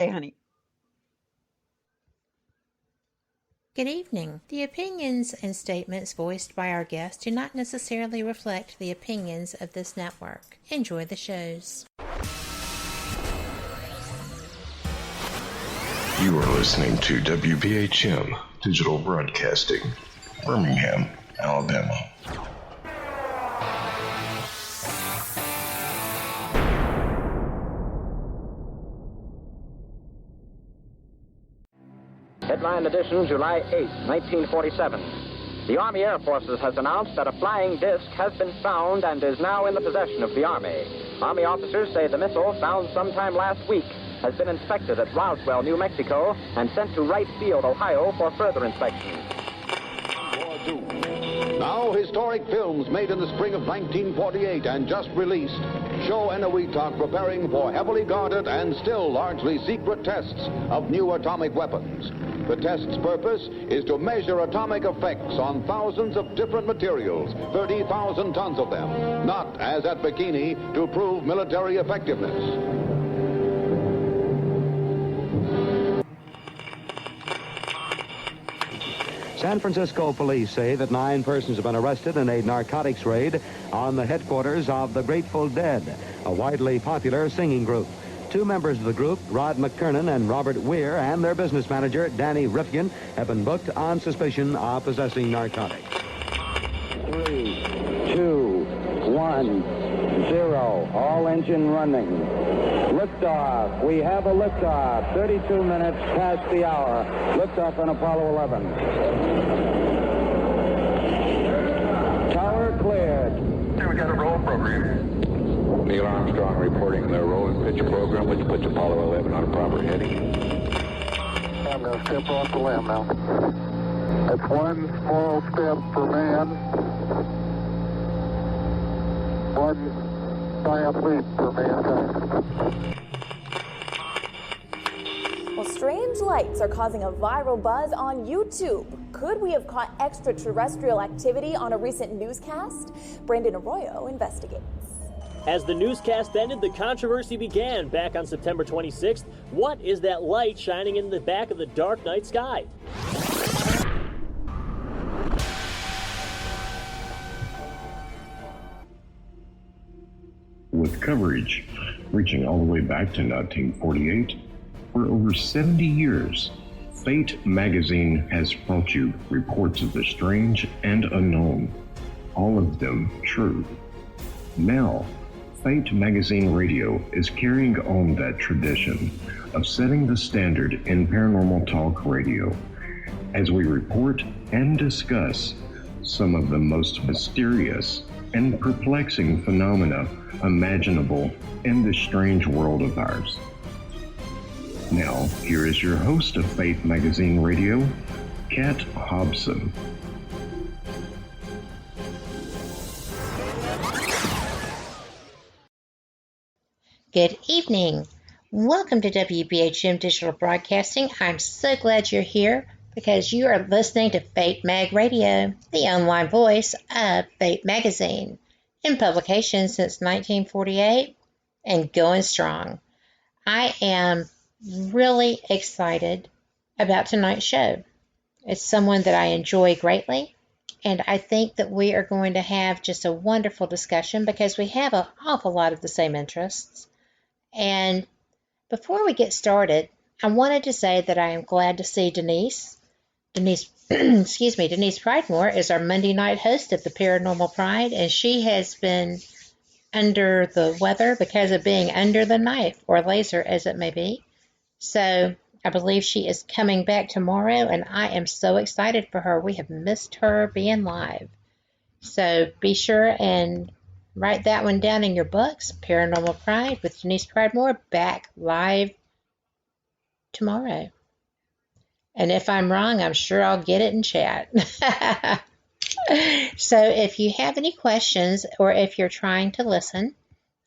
Hey, honey. Good evening. The opinions and statements voiced by our guests do not necessarily reflect the opinions of this network. Enjoy the shows. You are listening to WBHM Digital Broadcasting, Birmingham, Alabama. Headline edition, July 8, 1947. The Army Air Forces has announced that a flying disc has been found and is now in the possession of the Army. Army officers say the missile, found sometime last week, has been inspected at Roswell, New Mexico, and sent to Wright Field, Ohio, for further inspection. Now, historic films made in the spring of 1948 and just released show Eniwetok preparing for heavily guarded and still largely secret tests of new atomic weapons. The test's purpose is to measure atomic effects on thousands of different materials, 30,000 tons of them, not, as at Bikini, to prove military effectiveness. San Francisco police say that 9 persons have been arrested in a narcotics raid on the headquarters of the Grateful Dead, a widely popular singing group. 2 members of the group, Rod McKernan and Robert Weir, and their business manager, Danny Rifkin, have been booked on suspicion of possessing narcotics. 3, 2, 1, 0. All engine running. Liftoff. We have a liftoff. 32 minutes past the hour. Liftoff on Apollo 11. Tower cleared. Hey, we got a roll program. Neil Armstrong reporting the roll and pitch program, which puts Apollo 11 on a proper heading. I'm going to step off the limb now. That's one small step for man, one giant leap for mankind. Well, strange lights are causing a viral buzz on YouTube. Could we have caught extraterrestrial activity on a recent newscast? Brandon Arroyo investigates. As the newscast ended, the controversy began back on September 26th. What is that light shining in the back of the dark night sky? With coverage reaching all the way back to 1948, for over 70 years, Fate magazine has brought you reports of the strange and unknown, all of them true. Now, Fate Magazine Radio is carrying on that tradition of setting the standard in paranormal talk radio as we report and discuss some of the most mysterious and perplexing phenomena imaginable in this strange world of ours. Now, here is your host of Fate Magazine Radio, Kat Hobson. Good evening. Welcome to WBHM Digital Broadcasting. I'm so glad you're here because you are listening to Fate Mag Radio, the online voice of Fate Magazine, in publication since 1948 and going strong. I am really excited about tonight's show. It's someone that I enjoy greatly, and I think that we are going to have just a wonderful discussion because we have an awful lot of the same interests. And before we get started, I wanted to say that I am glad to see Denise Pridemore is our Monday night host of the Paranormal Pride, and she has been under the weather because of being under the knife or laser, as it may be. So I believe she is coming back tomorrow, and I am so excited for her. We have missed her being live. So be sure and write that one down in your books. Paranormal Pride with Denise Pridemore back live tomorrow. And if I'm wrong, I'm sure I'll get it in chat. So if you have any questions or if you're trying to listen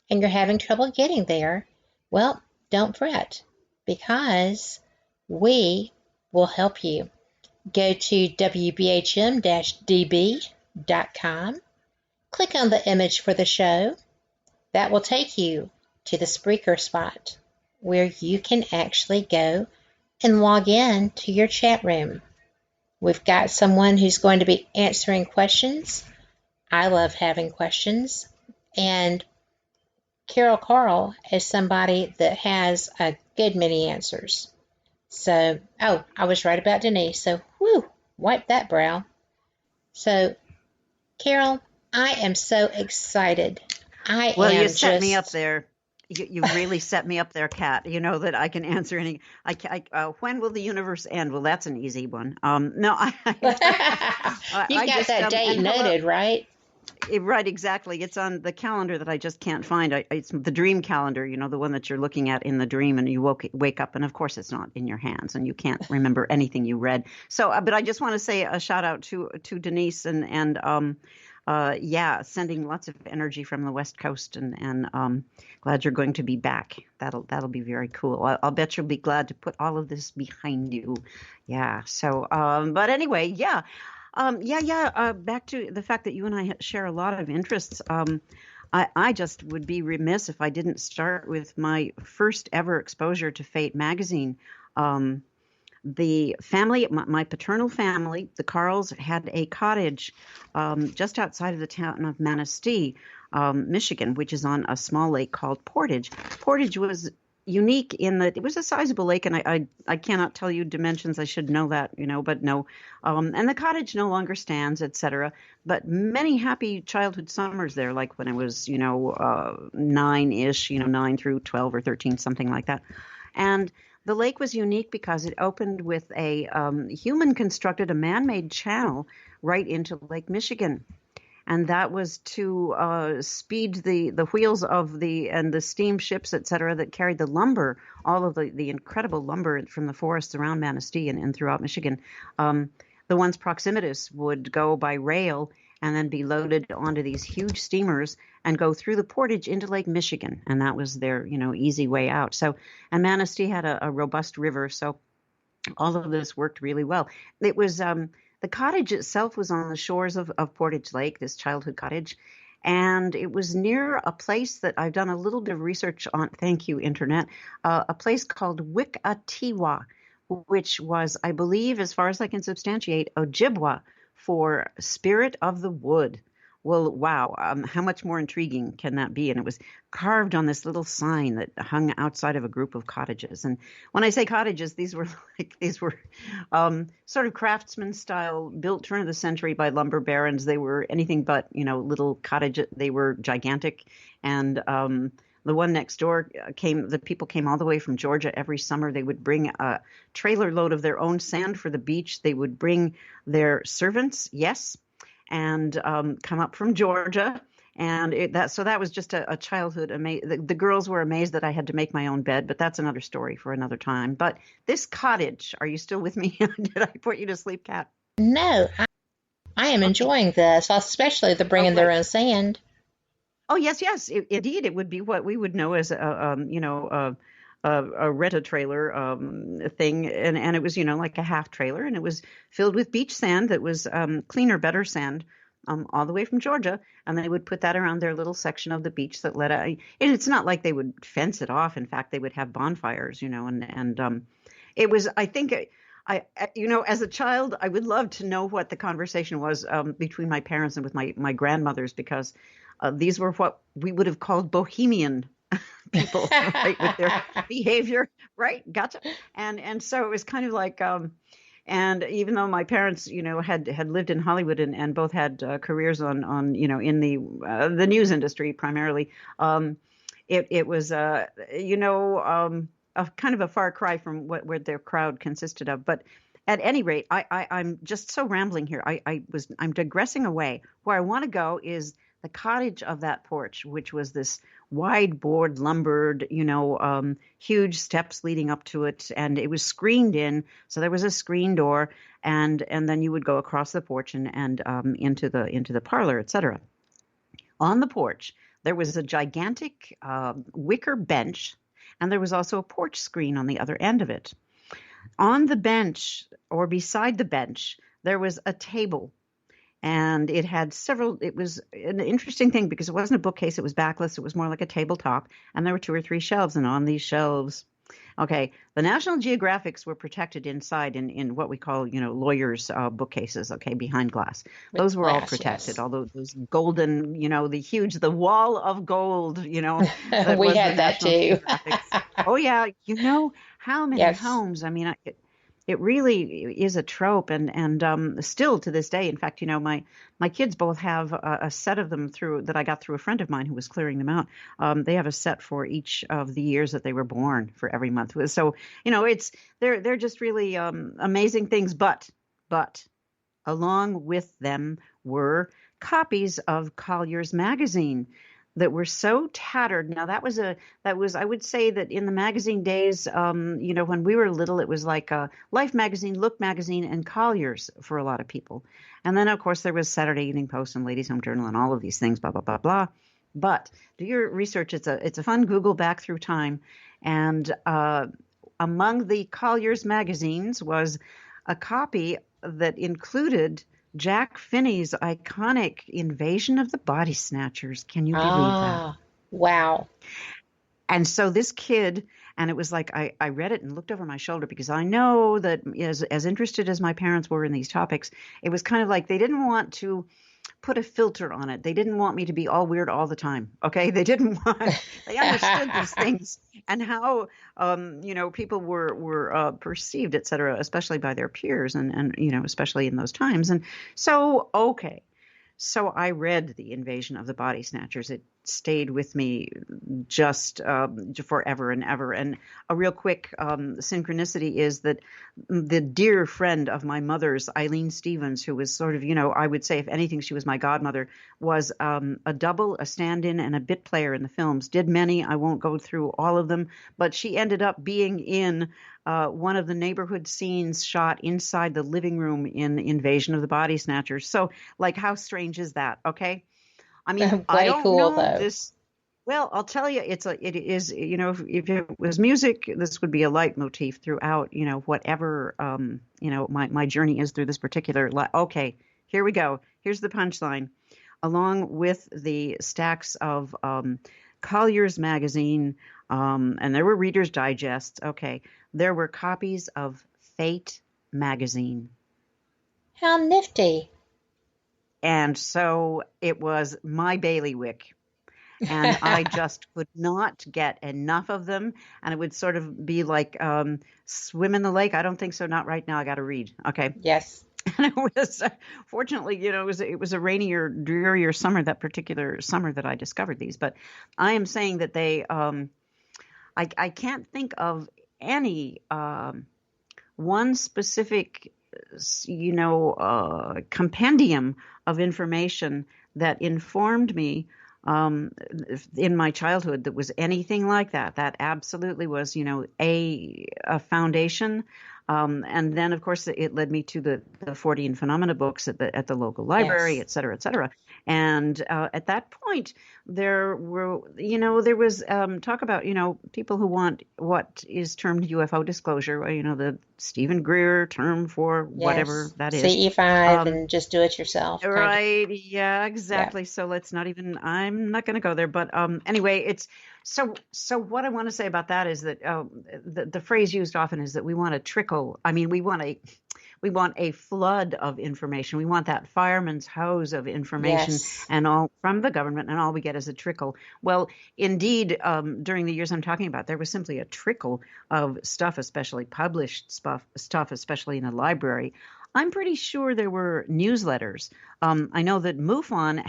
and you're having trouble getting there, well, don't fret because we will help you. Go to WBHM-DB.com. Click on the image for the show. That will take you to the Spreaker spot. where you can actually go and log in to your chat room. We've got someone who's going to be answering questions. I love having questions. And Carole Carle is somebody that has a good many answers. So, I was right about Denise. So, wipe that brow. So, Carole, I am so excited. You set me up there. You really set me up there, Kat. You know that I can answer any. When will the universe end? Well, that's an easy one. No, you got that date noted, right? Right, exactly. It's on the calendar that I just can't find. It's the dream calendar, the one that you're looking at in the dream, and you wake up, and of course it's not in your hands, and you can't remember anything you read. So, but I just want to say a shout out to Denise and sending lots of energy from the West Coast, and glad you're going to be back. That'll be very cool. I'll bet you'll be glad to put all of this behind you. Yeah. So, but anyway, yeah. Back to the fact that you and I share a lot of interests. I just would be remiss if I didn't start with my first ever exposure to Fate magazine. The family, my paternal family, the Carles, had a cottage just outside of the town of Manistee, Michigan, which is on a small lake called Portage. Portage was unique in that it was a sizable lake, and I cannot tell you dimensions. I should know that, but no. And the cottage no longer stands, etc. But many happy childhood summers there, like when I was, 9-ish, 9 through 12 or 13, something like that. And the lake was unique because it opened with a human-constructed, a man-made channel right into Lake Michigan. And that was to speed the wheels of the steamships, et cetera, that carried the lumber, all of the incredible lumber from the forests around Manistee and throughout Michigan. The ones proximitous would go by rail and then be loaded onto these huge steamers and go through the Portage into Lake Michigan. And that was their, easy way out. So, and Manistee had a robust river. So all of this worked really well. It was, the cottage itself was on the shores of Portage Lake, this childhood cottage. And it was near a place that I've done a little bit of research on. Thank you, Internet. A place called Wick-a-Tiwa, which was, I believe, as far as I can substantiate, Ojibwa for spirit of the wood. Well, wow, how much more intriguing can that be? And it was carved on this little sign that hung outside of a group of cottages. And when I say cottages, these were sort of craftsman style, built turn of the century by lumber barons. They were anything but, little cottages. They were gigantic. And the one next door the people came all the way from Georgia every summer. They would bring a trailer load of their own sand for the beach. They would bring their servants, yes, and come up from Georgia. And that was just a childhood. The girls were amazed that I had to make my own bed, but that's another story for another time. But this cottage, are you still with me? Did I put you to sleep, Kat? No, I am enjoying this, especially the bringing their own sand. Oh, yes. Indeed, it would be what we would know as a rent-a-trailer thing, and it was like a half trailer, and it was filled with beach sand that was cleaner, better sand, all the way from Georgia, and they would put that around their little section of the beach that led. And it's not like they would fence it off. In fact, they would have bonfires, and it was. I think. As a child, I would love to know what the conversation was between my parents and with my grandmothers, because these were what we would have called bohemian people, right, with their behavior, right? Gotcha. And so it was kind of like, and even though my parents, had lived in Hollywood and both had careers on in the news industry primarily, it was, a kind of a far cry from where their crowd consisted of. But at any rate, I'm just so rambling here. I'm digressing away. Where I want to go is the cottage of that porch, which was this wide board lumbered, huge steps leading up to it, and it was screened in. So there was a screen door, and then you would go across the porch and into the parlor, etc. On the porch, there was a gigantic wicker bench, and there was also a porch screen on the other end of it. On the bench, or beside the bench, there was a table. And it had it was an interesting thing because it wasn't a bookcase, it was backless, it was more like a tabletop. And there were 2 or 3 shelves. And on these shelves, Okay, the National Geographics were protected inside in what we call, lawyers' bookcases, okay, behind glass. Those were all protected, yes. although those golden, the wall of gold, that We was had the that National too. Geographics. Oh, yeah, how many Yes. homes? I mean, it really is a trope, and still to this day. In fact, my kids both have a set of them that I got through a friend of mine who was clearing them out. They have a set for each of the years that they were born for every month. So they're just really amazing things. But along with them were copies of Collier's magazine that were so tattered. Now that was I would say that in the magazine days, when we were little, it was like Life magazine, Look magazine, and Collier's for a lot of people. And then of course there was Saturday Evening Post and Ladies' Home Journal and all of these things, blah, blah, blah, blah. But do your research. It's a fun Google back through time. And among the Collier's magazines was a copy that included Jack Finney's iconic Invasion of the Body Snatchers. Can you believe that? Wow. And so this kid, and it was like I read it and looked over my shoulder because I know that as interested as my parents were in these topics, it was kind of like they didn't want to put a filter on it. They didn't want me to be all weird all the time. Okay. They understood these things and how, people were perceived, et cetera, especially by their peers and, especially in those times. And so, okay. So I read The Invasion of the Body Snatchers. It stayed with me just forever and ever. And a real quick synchronicity is that the dear friend of my mother's, Eileen Stevens, who was sort of, I would say, if anything, she was my godmother, was a double, a stand-in, and a bit player in the films. Did many. I won't go through all of them, but she ended up being in one of the neighborhood scenes shot inside the living room in Invasion of the Body Snatchers. So, like, how strange is that? Okay. I mean, I don't know this. Well, I'll tell you, it is, if it was music, this would be a leitmotif throughout, whatever, my journey is through this particular. Okay, here we go. Here's the punchline. Along with the stacks of Collier's magazine, and there were Reader's Digests. Okay, there were copies of Fate magazine. How nifty. And so it was my bailiwick. And I just could not get enough of them. And it would sort of be like swim in the lake. I don't think so. Not right now. I got to read. Okay. Yes. And it was, fortunately, it was a rainier, drearier summer, that particular summer that I discovered these. But I am saying that they, I can't think of any one specific, compendium of information that informed me in my childhood that was anything like that. That absolutely was, a foundation. And then, of course, it led me to the Fortean Phenomena books at the local library, yes. et cetera, et cetera. And at that point, there was talk about, people who want what is termed UFO disclosure, the Stephen Greer term for whatever that is. CE5 and just do it yourself. Right. Yeah, exactly. Yeah. So I'm not going to go there. But anyway, it's so what I want to say about that is that the phrase used often is that we want a trickle. I mean, we want a flood of information. We want that fireman's hose of information and all from the government, and all we get is a trickle. Well, indeed, during the years I'm talking about, there was simply a trickle of stuff, especially published stuff, especially in a library. I'm pretty sure there were newsletters. I know that MUFON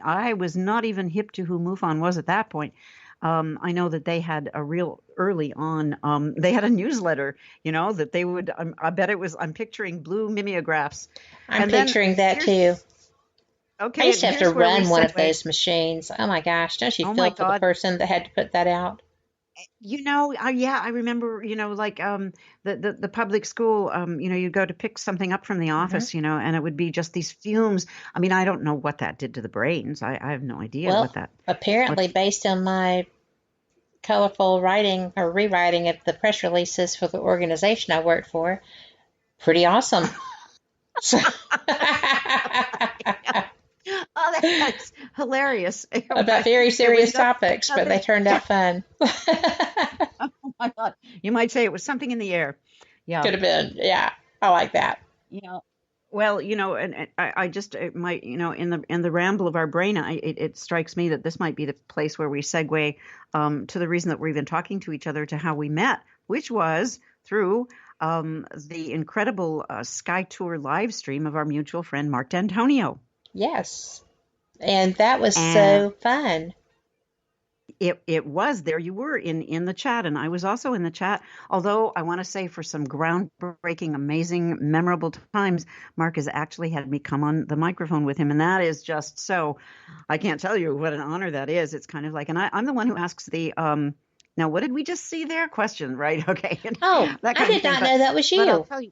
I was not even hip to who MUFON was at that point. I know that they had a real early on, they had a newsletter, that they would, I bet it was, I'm picturing blue mimeographs. I'm picturing that too. Okay. I used to have to run one of those machines. Oh my gosh. Don't you feel for the person that had to put that out? I remember, the public school, you'd go to pick something up from the office, and it would be just these fumes. I mean, I don't know what that did to the brains. I have no idea what that. Apparently, based on my colorful writing or rewriting of the press releases for the organization I worked for, pretty awesome. Oh, that's hilarious. About very serious topics, but they turned out fun. I thought you might say it was something in the air. Yeah. Could have been. Yeah. I like that. Well, and I just might, in the ramble of our brain, it strikes me that this might be the place where we segue to the reason that we're even talking to each other, to how we met, which was through the incredible Sky Tour live stream of our mutual friend Mark D'Antonio. Yes, and that was so fun. It was. There you were in the chat, and I was also in the chat. Although I want to say, for some groundbreaking, amazing, memorable times, Mark has actually had me come on the microphone with him, and that is just so. I can't tell you what an honor that is. It's kind of like, and I'm the one who asks the now what did we just see there? Question, right? Okay. Oh, I did not know that was you. But I'll tell you.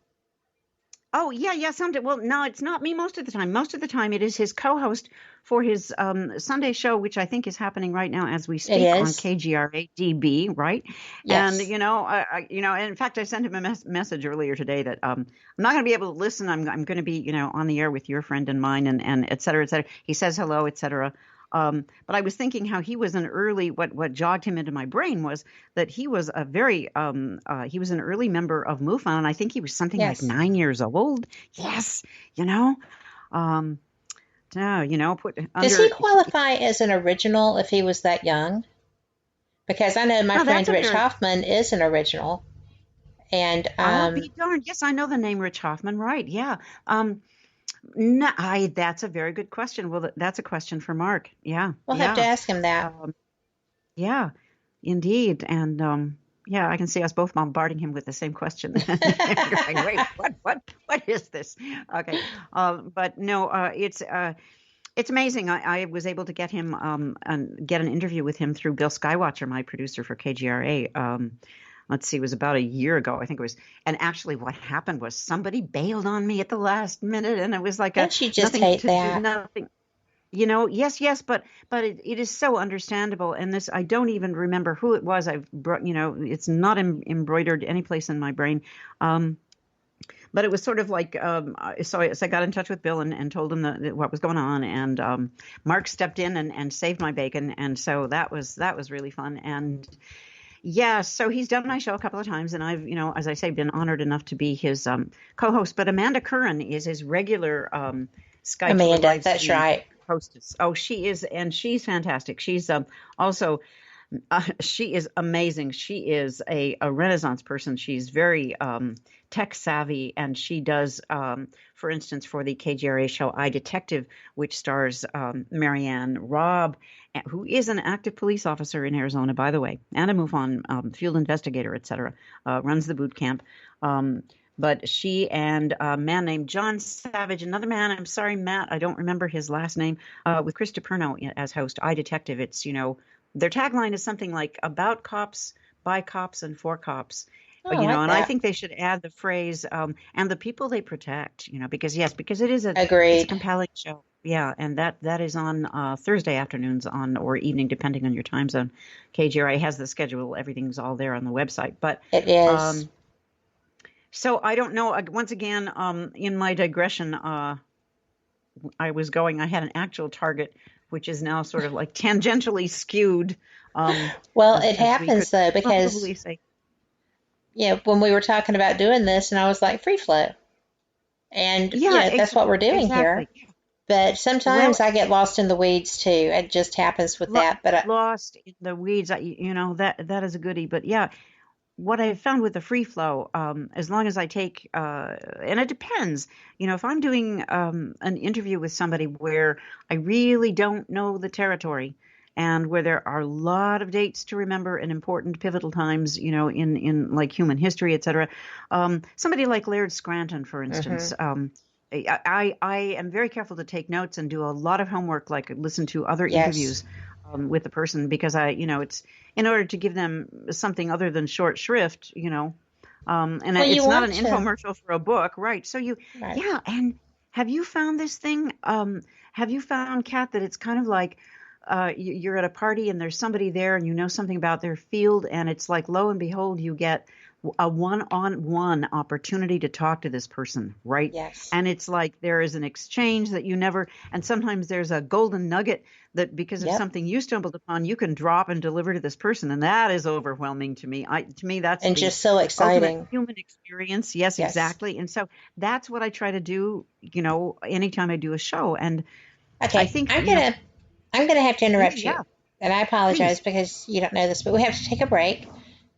Oh, yeah. Well, no, it's not me most of the time. Most of the time, it is his co-host for his Sunday show, which I think is happening right now as we speak on KGRA-DB, right? Yes. And, and in fact, I sent him a message earlier today that I'm not going to be able to listen. I'm going to be, on the air with your friend and mine and et cetera, et cetera. He says hello, et cetera. But I was thinking how he was an early, what jogged him into my brain was that he was a very, he was an early member of MUFON, and I think he was something like 9 years old. Yes, Does he qualify as an original if he was that young? Because I know my friend Rich Hoffman is an original. And I'll be darned. Yes, I know the name Rich Hoffman. Right. Yeah. No, that's a very good question. Well, that's a question for Mark. Yeah. We'll have to ask him that. Yeah, indeed. And I can see us both bombarding him with the same question. Going, wait, what is this? Okay. But no, it's amazing. I was able to get him and get an interview with him through Bill Skywatcher, my producer for KGRA. Let's see, it was about a year ago, I think it was. And actually what happened was somebody bailed on me at the last minute, and it was like Don't you just hate that? Nothing. Yes, but it is so understandable. And this, I don't even remember who it was. I've brought, it's not embroidered any place in my brain. But it was sort of like, so I got in touch with Bill and told him what was going on. And Mark stepped in and saved my bacon. And so that was really fun. And yeah, so he's done my show a couple of times, and I've, as I say, been honored enough to be his co-host. But Amanda Curran is his regular Skype. Amanda, that's right. Hostess. Oh, she is, and she's fantastic. She's also, she is amazing. She is a Renaissance person. She's very tech savvy, and she does, for instance, for the KGRA show I Detective, which stars Marianne Robb, who is an active police officer in Arizona, by the way, and a MUFON field investigator, et cetera, runs the boot camp. But she and a man named John Savage, another man, I'm sorry, Matt, I don't remember his last name, with Chris DiPerno as host, I Detective. It's, their tagline is something like about cops, by cops, and for cops. Oh, and I think they should add the phrase, and the people they protect, because it is it's a compelling show. Yeah, and that is on Thursday afternoons or evening, depending on your time zone. KGRA has the schedule. Everything's all there on the website. But it is. So I don't know. Once again, in my digression, I had an actual target, which is now sort of like tangentially skewed. Well, it happens though, because when we were talking about doing this, and I was like, free flow. And that's what we're doing here. But sometimes I get lost in the weeds too. It just happens with that. But lost in the weeds, that is a goodie. But yeah, what I found with the free flow, as long as I take, and it depends, if I'm doing an interview with somebody where I really don't know the territory, and where there are a lot of dates to remember and important pivotal times, in like human history, et cetera. Somebody like Laird Scranton, for instance, I am very careful to take notes and do a lot of homework, like listen to other interviews with the person, because it's in order to give them something other than short shrift, and it's not an infomercial for a book, right? So and have you found this thing? Have you found, Kat, that it's kind of like you're at a party and there's somebody there and you know something about their field, and it's like, lo and behold, you get a one-on-one opportunity to talk to this person, right? Yes. And it's like there is an exchange that you never, and sometimes there's a golden nugget that because of something you stumbled upon, you can drop and deliver to this person. And that is overwhelming to me. To me, that's and the just so exciting ultimate human experience. Yes, exactly. And so that's what I try to do, anytime I do a show. And okay, I think I'm gonna have to interrupt you. And I apologize because you don't know this, but we have to take a break.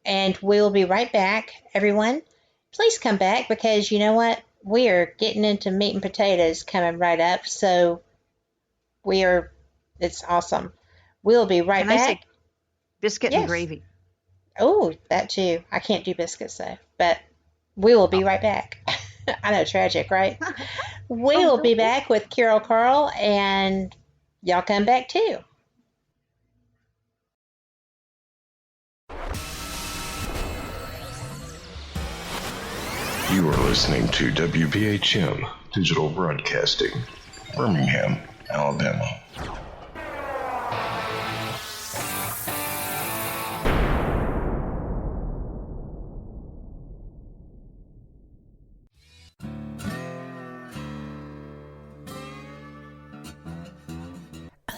And we will be right back. Everyone, please come back because you know what? We are getting into meat and potatoes coming right up. So it's awesome. We'll be right back. I say biscuit and gravy? Oh, that too. I can't do biscuits though, but we will be right back. I know, tragic, right? We will be back with Carole Carle, and y'all come back too. You are listening to WBHM Digital Broadcasting, Birmingham, Alabama.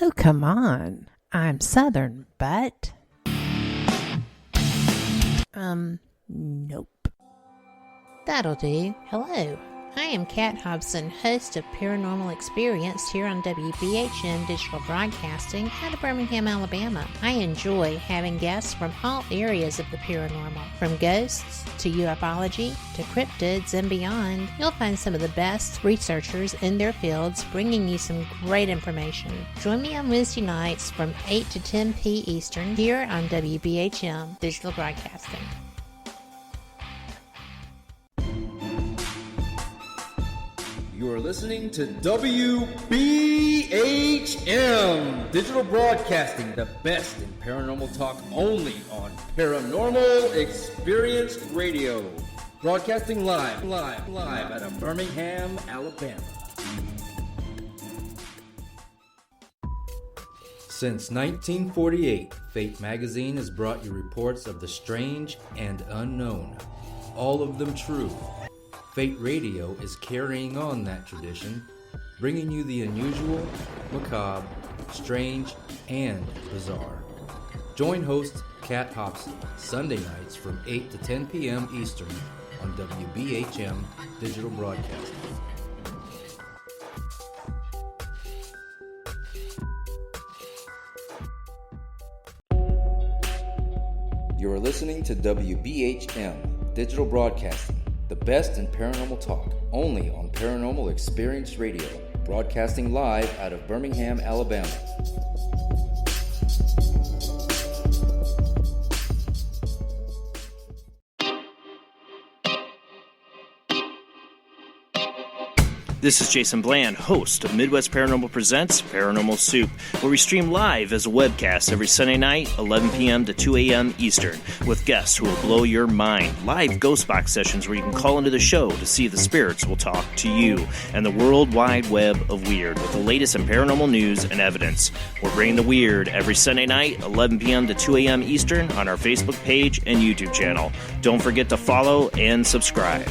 Oh, come on. I'm Southern, but... nope. That'll do. Hello, I am Kat Hobson, host of Paranormal Experience here on WBHM Digital Broadcasting out of Birmingham, Alabama. I enjoy having guests from all areas of the paranormal, from ghosts to ufology to cryptids and beyond. You'll find some of the best researchers in their fields bringing you some great information. Join me on Wednesday nights from 8 to 10 p. Eastern here on WBHM Digital Broadcasting. You are listening to WBHM Digital Broadcasting, the best in paranormal talk only on Paranormal Experience Radio. Broadcasting live out of Birmingham, Alabama. Since 1948, Fate magazine has brought you reports of the strange and unknown, all of them true. Fate Radio is carrying on that tradition, bringing you the unusual, macabre, strange, and bizarre. Join host Kat Hobson Sunday nights from 8 to 10 p.m. Eastern on WBHM Digital Broadcasting. You are listening to WBHM Digital Broadcasting, the best in paranormal talk, only on Paranormal Experience Radio, broadcasting live out of Birmingham, Alabama. This is Jason Bland, host of Midwest Paranormal Presents Paranormal Soup, where we stream live as a webcast every Sunday night, 11 p.m. to 2 a.m. Eastern, with guests who will blow your mind. Live ghost box sessions where you can call into the show to see if the spirits will talk to you, and the World Wide Web of Weird with the latest in paranormal news and evidence. We're bringing the weird every Sunday night, 11 p.m. to 2 a.m. Eastern on our Facebook page and YouTube channel. Don't forget to follow and subscribe.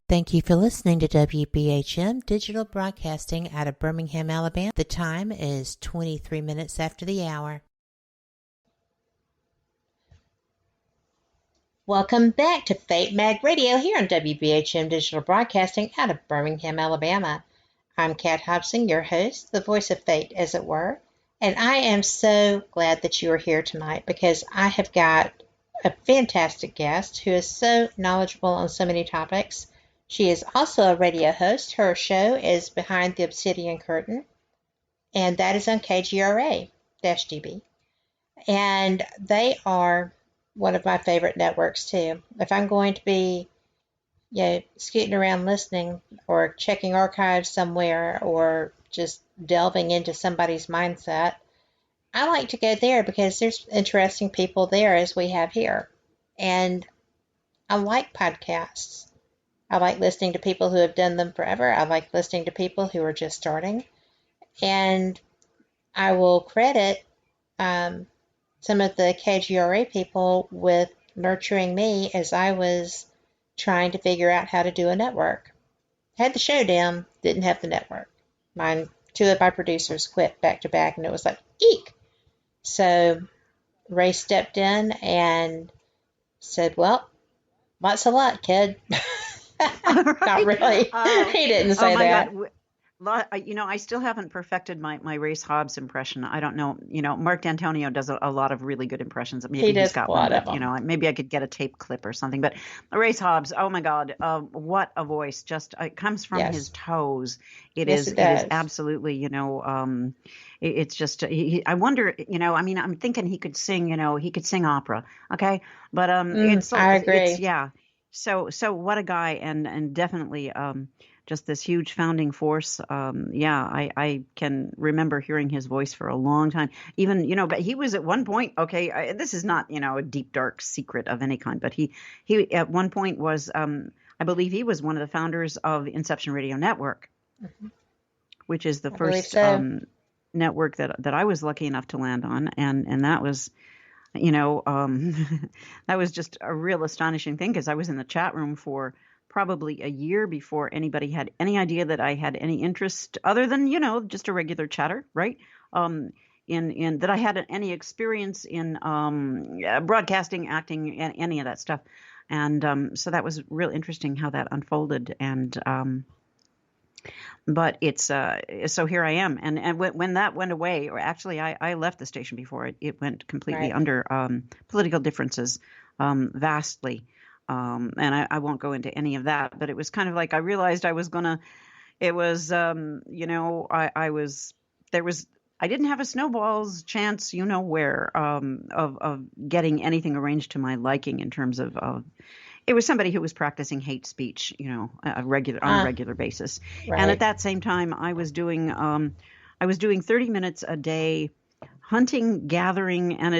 Thank you for listening to WBHM Digital Broadcasting out of Birmingham, Alabama. The time is 23 minutes after the hour. Welcome back to Fate Mag Radio here on WBHM Digital Broadcasting out of Birmingham, Alabama. I'm Kat Hobson, your host, the voice of fate, as it were. And I am so glad that you are here tonight because I have got a fantastic guest who is so knowledgeable on so many topics. She is also a radio host. Her show is Behind The Obsidian Curtain, and that is on KGRA-DB. And they are one of my favorite networks, too. If I'm going to be scooting around listening or checking archives somewhere or just delving into somebody's mindset, I like to go there because there's interesting people there as we have here. And I like podcasts. I like listening to people who have done them forever. I like listening to people who are just starting. And I will credit some of the KGRA people with nurturing me as I was trying to figure out how to do a network. Had the show down, didn't have the network. Two of my producers quit back to back, and it was like, eek! So Ray stepped in and said, well, what's a lot, kid? Not really. He didn't say that. God. I still haven't perfected my Race Hobbs impression. I don't know. Mark D'Antonio does a lot of really good impressions. Maybe he's got one, but, maybe I could get a tape clip or something. But Race Hobbs, oh my God, what a voice! Just it comes from his toes. It is absolutely, it's just. I wonder, I'm thinking he could sing. He could sing opera. Okay, but it's. I agree. So what a guy, and definitely. Just this huge founding force. I can remember hearing his voice for a long time. Even, but he was at one point, this is not, a deep, dark secret of any kind, but he at one point was, I believe he was one of the founders of Inception Radio Network, which is the first network that I was lucky enough to land on. And that was, that was just a real astonishing thing, because I was in the chat room for probably a year before anybody had any idea that I had any interest other than, just a regular chatter, right? In that I had any experience in broadcasting, acting, and any of that stuff. And so that was real interesting how that unfolded. And but it's so here I am. And when that went away, or actually I left the station before it went completely under political differences vastly. And I won't go into any of that, but it was kind of like I realized I was gonna. It was, I didn't have a snowball's chance, where of getting anything arranged to my liking in terms of. It was somebody who was practicing hate speech, on a regular basis, and at that same time I was doing 30 minutes a day, hunting, gathering, and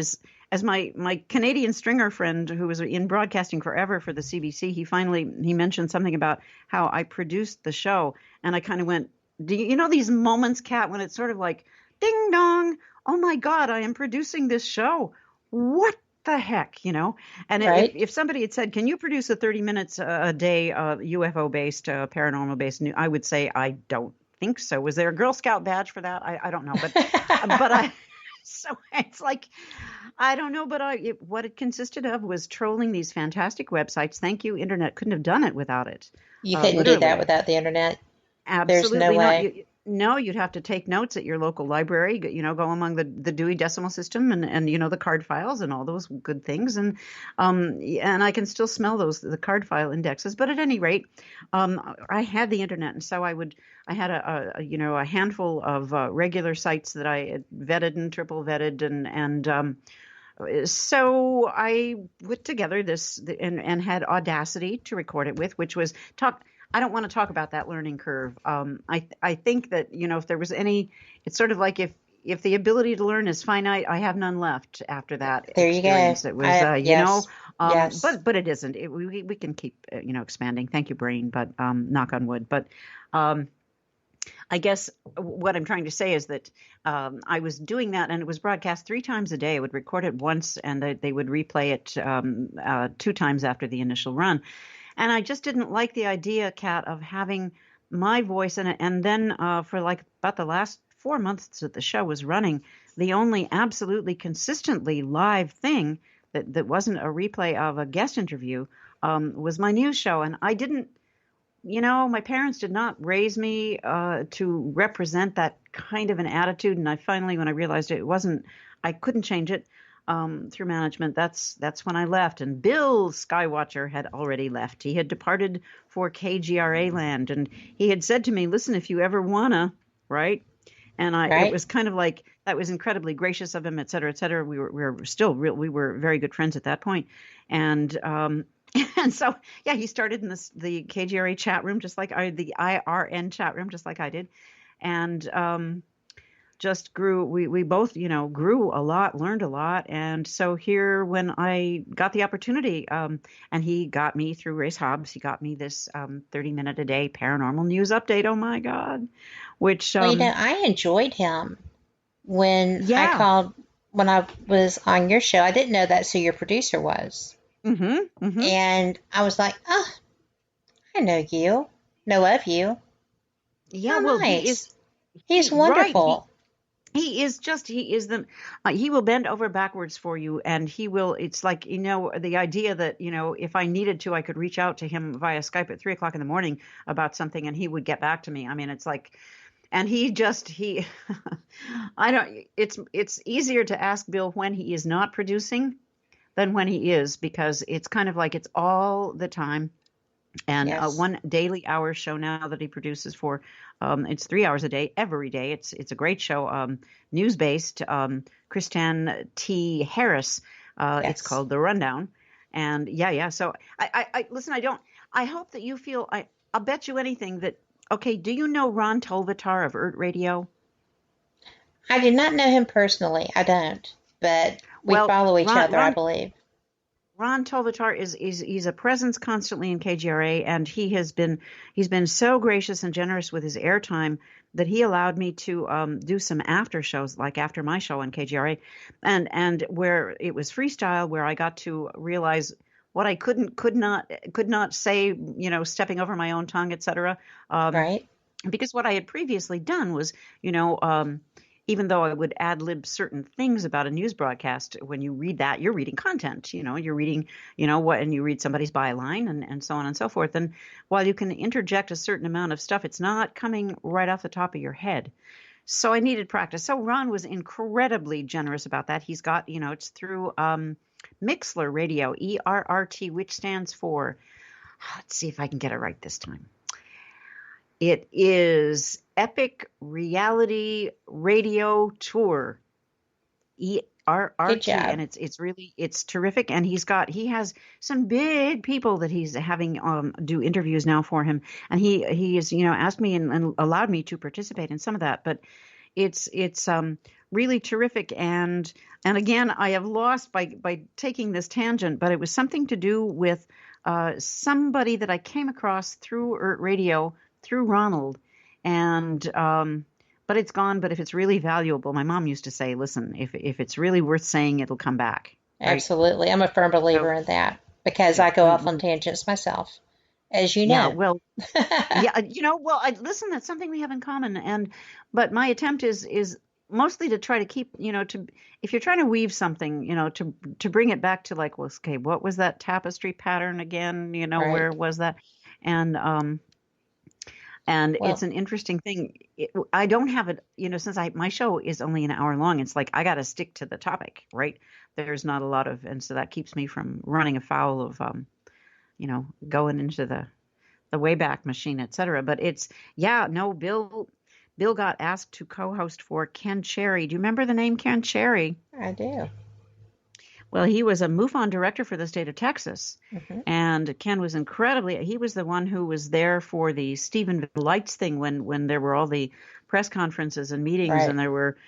as my Canadian stringer friend who was in broadcasting forever for the CBC, he mentioned something about how I produced the show. And I kind of went, do you know these moments, Kat, when it's sort of like, ding dong, oh my God, I am producing this show. What the heck, And if somebody had said, can you produce a 30 minutes a day UFO-based, paranormal-based, I would say, I don't think so. Was there a Girl Scout badge for that? I don't know. But but so it's like, I don't know, but what it consisted of was trolling these fantastic websites. Thank you, Internet. Couldn't have done it without it. You couldn't do that without the Internet? Absolutely. There's no way. No, you'd have to take notes at your local library, go among the Dewey Decimal System and the card files and all those good things. And I can still smell the card file indexes. But at any rate, I had the Internet. And so I had a handful of regular sites that I had vetted and triple vetted. And so I put together this and had audacity to record it with, which was I don't want to talk about that learning curve. I think that, if there was any, it's sort of like if the ability to learn is finite, I have none left after that there experience. You go. It was, yes. But it isn't. We can keep, expanding. Thank you, brain, but knock on wood. But I guess what I'm trying to say is that I was doing that, and it was broadcast 3 times a day. I would record it once, and they would replay it 2 times after the initial run. And I just didn't like the idea, Kat, of having my voice in it. And then for about the last 4 months that the show was running, the only absolutely consistently live thing that wasn't a replay of a guest interview was my news show. And I didn't, my parents did not raise me to represent that kind of an attitude. And I finally, when I realized it wasn't, I couldn't change it. Through management, that's when I left. And Bill Skywatcher had already left. He had departed for KGRA land, and he had said to me, "Listen, if you ever wanna, right?" And it was kind of like that was incredibly gracious of him, et cetera, et cetera. We were still we were very good friends at that point, and so he started in the KGRA chat room just like the IRN chat room just like I did, and just grew. We both, grew a lot, learned a lot. And so here, when I got the opportunity, and he got me through Race Hobbs, he got me this 30-minute a day paranormal news update. Oh my God. Which, I enjoyed him when I called when I was on your show, I didn't know that's who your producer was. Mm-hmm. Mm-hmm. And I was like, oh, I know you. Know of you. Yeah, How well, nice. He's wonderful. Right. He is he will bend over backwards for you, and he will, it's like, the idea that, if I needed to, I could reach out to him via Skype at 3:00 in the morning about something and he would get back to me. I mean, it's like, and it's easier to ask Bill when he is not producing than when he is, because it's kind of like it's all the time. And Yes. One daily hour show now that he produces for, it's 3 hours a day, every day. It's a great show, news-based. Kristan T. Harris, Yes. it's called The Rundown. And yeah. So I listen, I hope that you feel, I'll bet you anything that, okay, do you know Ron Tolvatar of ERT Radio? I do not know him personally. I don't. But we follow each other, I believe. Ron Tolvatar he's a presence constantly in KGRA, and he's been so gracious and generous with his airtime that he allowed me to do some after shows, like after my show on KGRA, and where it was freestyle, where I got to realize what I could not say, stepping over my own tongue, etc. Right. Because what I had previously done was, even though I would ad-lib certain things about a news broadcast, when you read that, you're reading content, you're reading, what, and you read somebody's byline and so on and so forth. And while you can interject a certain amount of stuff, it's not coming right off the top of your head. So I needed practice. So Ron was incredibly generous about that. He's got, it's through Mixler Radio, ERRT, which stands for, let's see if I can get it right this time. It is Epic Reality Radio Tour, ERRT, and it's terrific. And he has some big people that he's having do interviews now for him, and he has asked me and allowed me to participate in some of that. But it's really terrific. And again, I have lost by taking this tangent, but it was something to do with somebody that I came across through ERT Radio, through Ronald, and but it's gone. But if it's really valuable, my mom used to say, listen, if it's really worth saying, it'll come back. Right? Absolutely. I'm a firm believer in that, because I go off on tangents myself, as you know. Yeah, well, listen, that's something we have in common. But my attempt is mostly to try to keep, if you're trying to weave something, to bring it back to like, well, okay, what was that tapestry pattern again? Right. Where was that? And it's an interesting thing. I don't have it, since my show is only an hour long, it's like I got to stick to the topic, right? There's not a lot of, and so that keeps me from running afoul of, going into the Wayback Machine, et cetera. But Bill got asked to co-host for Ken Cherry. Do you remember the name Ken Cherry? I do. Well, he was a MUFON director for the state of Texas, and Ken was he was the one who was there for the Stephen Lights thing when there were all the press conferences and meetings, right. And there were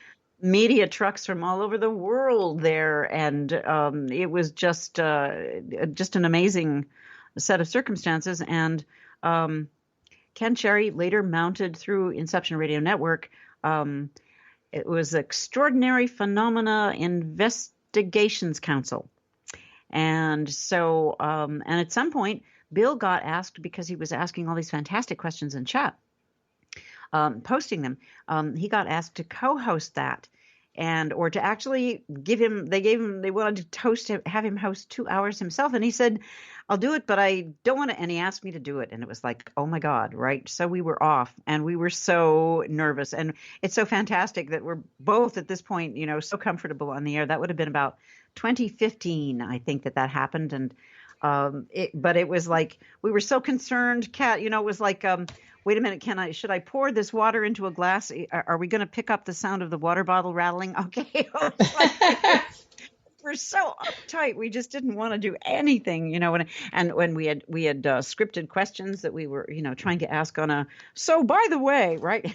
media trucks from all over the world there, and it was just an amazing set of circumstances. And Ken Cherry later mounted through Inception Radio Network. It was Extraordinary Phenomena Investigations Council. And so, and at some point, Bill got asked, because he was asking all these fantastic questions in chat, posting them, he got asked to co-host that, or to actually they wanted to have him host 2 hours himself. And he said, I'll do it, but I don't want to. And he asked me to do it. And it was like, oh my God, right? So we were off, and we were so nervous. And it's so fantastic that we're both at this point, so comfortable on the air. That would have been about 2015, I think, that happened. And but it was like, we were so concerned, Kat, it was like, wait a minute, should I pour this water into a glass? Are we going to pick up the sound of the water bottle rattling? Okay. We're so uptight. We just didn't want to do anything, and when we had scripted questions that we were, trying to ask on so by the way, right.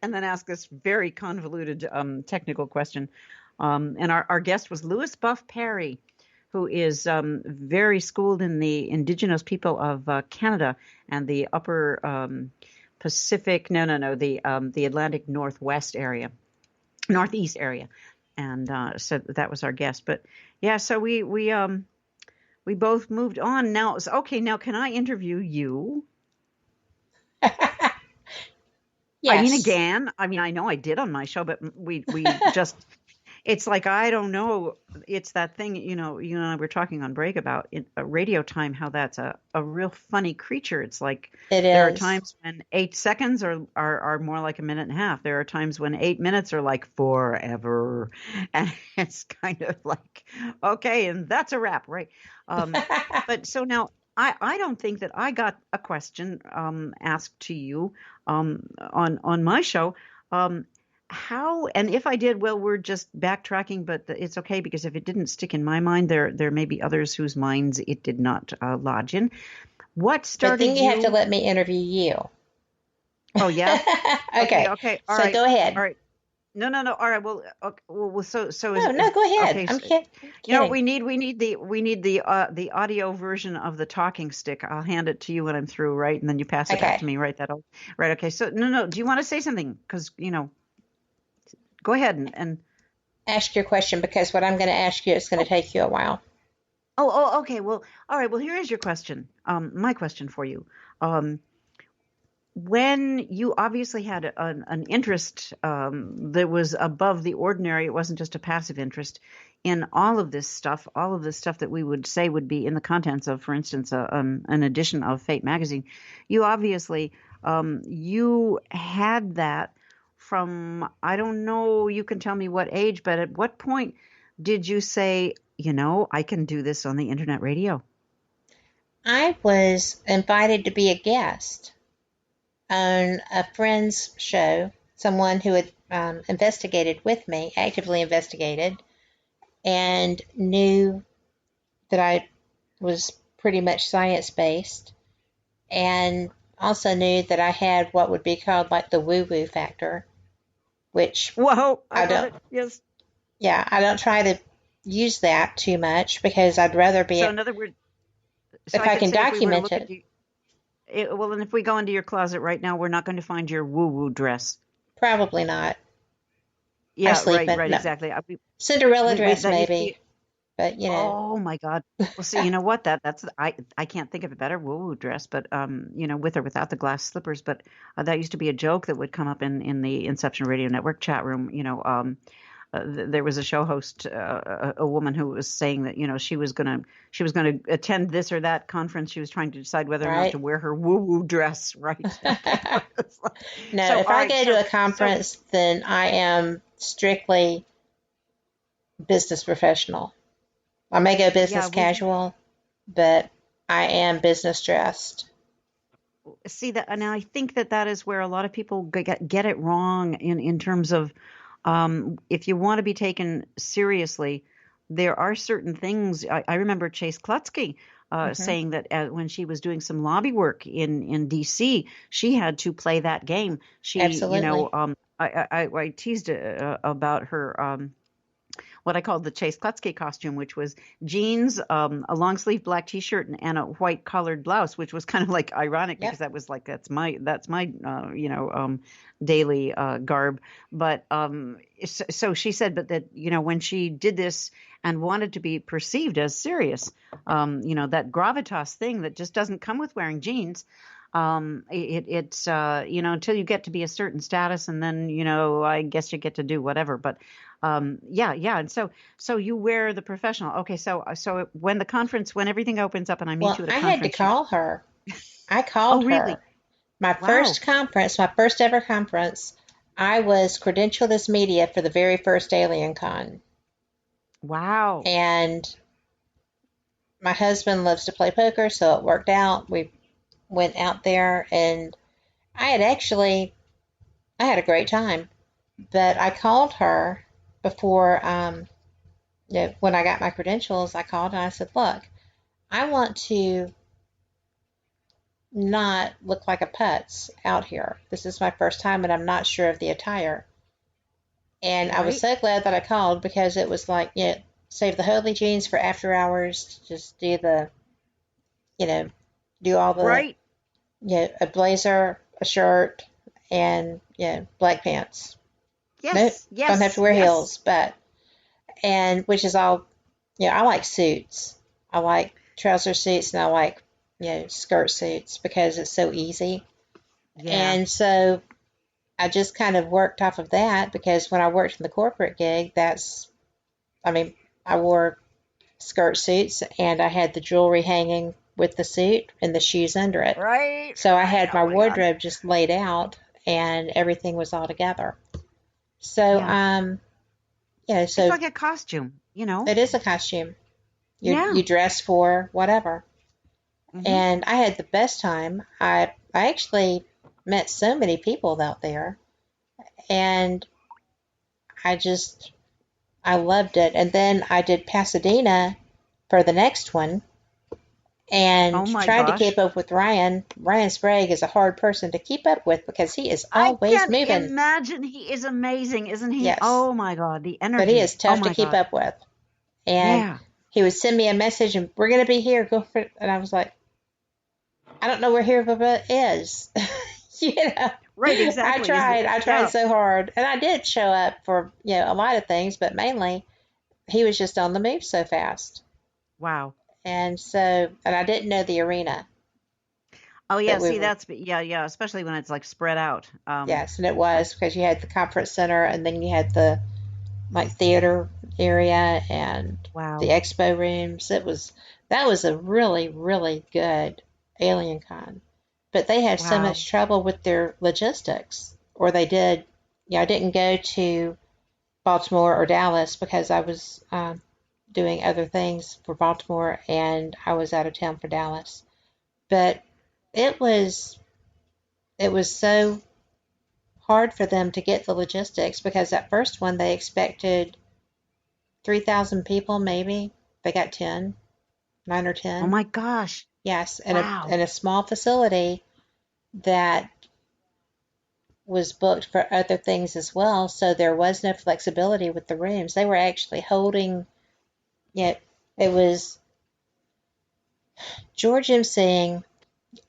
And then ask this very convoluted, technical question. And our guest was Louis Buff Perry, who is very schooled in the indigenous people of Canada and the upper Pacific, the Atlantic Northeast area. and so that was our guest. But yeah, so we both moved on. Now, okay, now can I interview you? Yes. I mean, again, I know I did on my show, but we just, it's like, I don't know. It's that thing, you and I were talking on break about radio time, how that's a real funny creature. It's like, there are times when 8 seconds are more like a minute and a half. There are times when 8 minutes are like forever. And it's kind of like, okay, and that's a wrap, right? But so now, I don't think that I got a question asked to you on my show. How, and if I did, well, we're just backtracking, but it's okay, because if it didn't stick in my mind, there may be others whose minds it did not lodge in. What started? But then you have to let me interview you. Oh yeah. Okay. All so right. Go ahead. All right. No. All right. Well, okay. Well. So. No. Go ahead. Okay, I'm kidding. we need the audio version of the talking stick. I'll hand it to you when I'm through, right? And then you pass it back to me, right? Right. Okay. So no. Do you want to say something? Because go ahead and ask your question, because what I'm going to ask you is going to take you a while. Oh. Okay. Well. All right. Well, here is your question. My question for you. When you obviously had an interest that was above the ordinary, it wasn't just a passive interest in all of this stuff that we would say would be in the contents of, for instance, an edition of Fate magazine. You obviously, you had that from, I don't know, you can tell me what age, but at what point did you say, I can do this on the internet radio? I was invited to be a guest on a friend's show, someone who had investigated with me, actively investigated, and knew that I was pretty much science-based, and also knew that I had what would be called like the woo-woo factor, which whoa, I got it. Yes. Yeah, I don't try to use that too much, because I'd rather be. So in other words, if I can document it. Well, and if we go into your closet right now, we're not going to find your woo-woo dress. Probably not. Yeah, right, no. Exactly. Cinderella dress, maybe. But Oh my God. Well, see, you know what? That's I can't think of a better woo-woo dress, but with or without the glass slippers. But that used to be a joke that would come up in the Inception Radio Network chat room. There was a show host, a woman who was saying that she was gonna attend this or that conference. She was trying to decide whether or not to wear her woo-woo dress. Right. No, if I go to a conference, then I am strictly business professional. I may go business casual, but I am business dressed. See that, and I think that is where a lot of people get it wrong in terms of. If you want to be taken seriously, there are certain things. I remember Chase Klutsky saying that when she was doing some lobby work in D.C., she had to play that game. She, Absolutely. I teased about her. What I called the Chase Klutsky costume, which was jeans, a long sleeve black T-shirt, and a white collared blouse, which was kind of like ironic because that was like that's my daily garb. But so she said, but that when she did this and wanted to be perceived as serious, that gravitas thing that just doesn't come with wearing jeans. It's until you get to be a certain status, and then I guess you get to do whatever. But and so you wear the professional. Okay, so when everything opens up and I meet you at a conference, I had to call her. I called her. Really? My first conference, my first ever conference, I was credentialed as media for the very first Alien Con. Wow. And my husband loves to play poker, so it worked out. We went out there, and I had a great time. But I called her before, when I got my credentials, I called and I said, look, I want to not look like a putz out here. This is my first time, and I'm not sure of the attire. And I was so glad that I called, because it was like, save the holy jeans for after hours, just do the, do all the, a blazer, a shirt, and, black pants. Yes, Don't have to wear heels, but and which is all, I like suits. I like trouser suits, and I like, skirt suits because it's so easy. Yeah. And so I just kind of worked off of that because when I worked in the corporate gig, I wore skirt suits and I had the jewelry hanging with the suit and the shoes under it. Right. So I had my wardrobe God. just laid out and everything was all together. So, so it's like a costume, It is a costume. Yeah. You dress for whatever. Mm-hmm. And I had the best time. I actually met so many people out there, and I loved it. And then I did Pasadena for the next one, and tried to keep up with Ryan. Ryan Sprague is a hard person to keep up with because he is always moving. I can't imagine. He is amazing, isn't he? Yes. Oh my God, the energy. But he is tough to keep up with. And he would send me a message, and we're going to be here. Go for it. And I was like, I don't know where here is. Right, exactly. I tried so hard, and I did show up for a lot of things, but mainly he was just on the move so fast. Wow. And I didn't know the arena. Oh yeah, especially when it's like spread out. Yes, and it was because you had the conference center, and then you had the theater area and the expo rooms. That was a really, really good Alien Con. But they have so much trouble with their logistics, or they did. I didn't go to Baltimore or Dallas because I was doing other things for Baltimore, and I was out of town for Dallas. But it was so hard for them to get the logistics because that first one they expected 3,000 people, maybe. They got 9 or 10. Oh my gosh. Yes, in a small facility that was booked for other things as well, so there was no flexibility with the rooms. They were actually holding, it was George emceeing,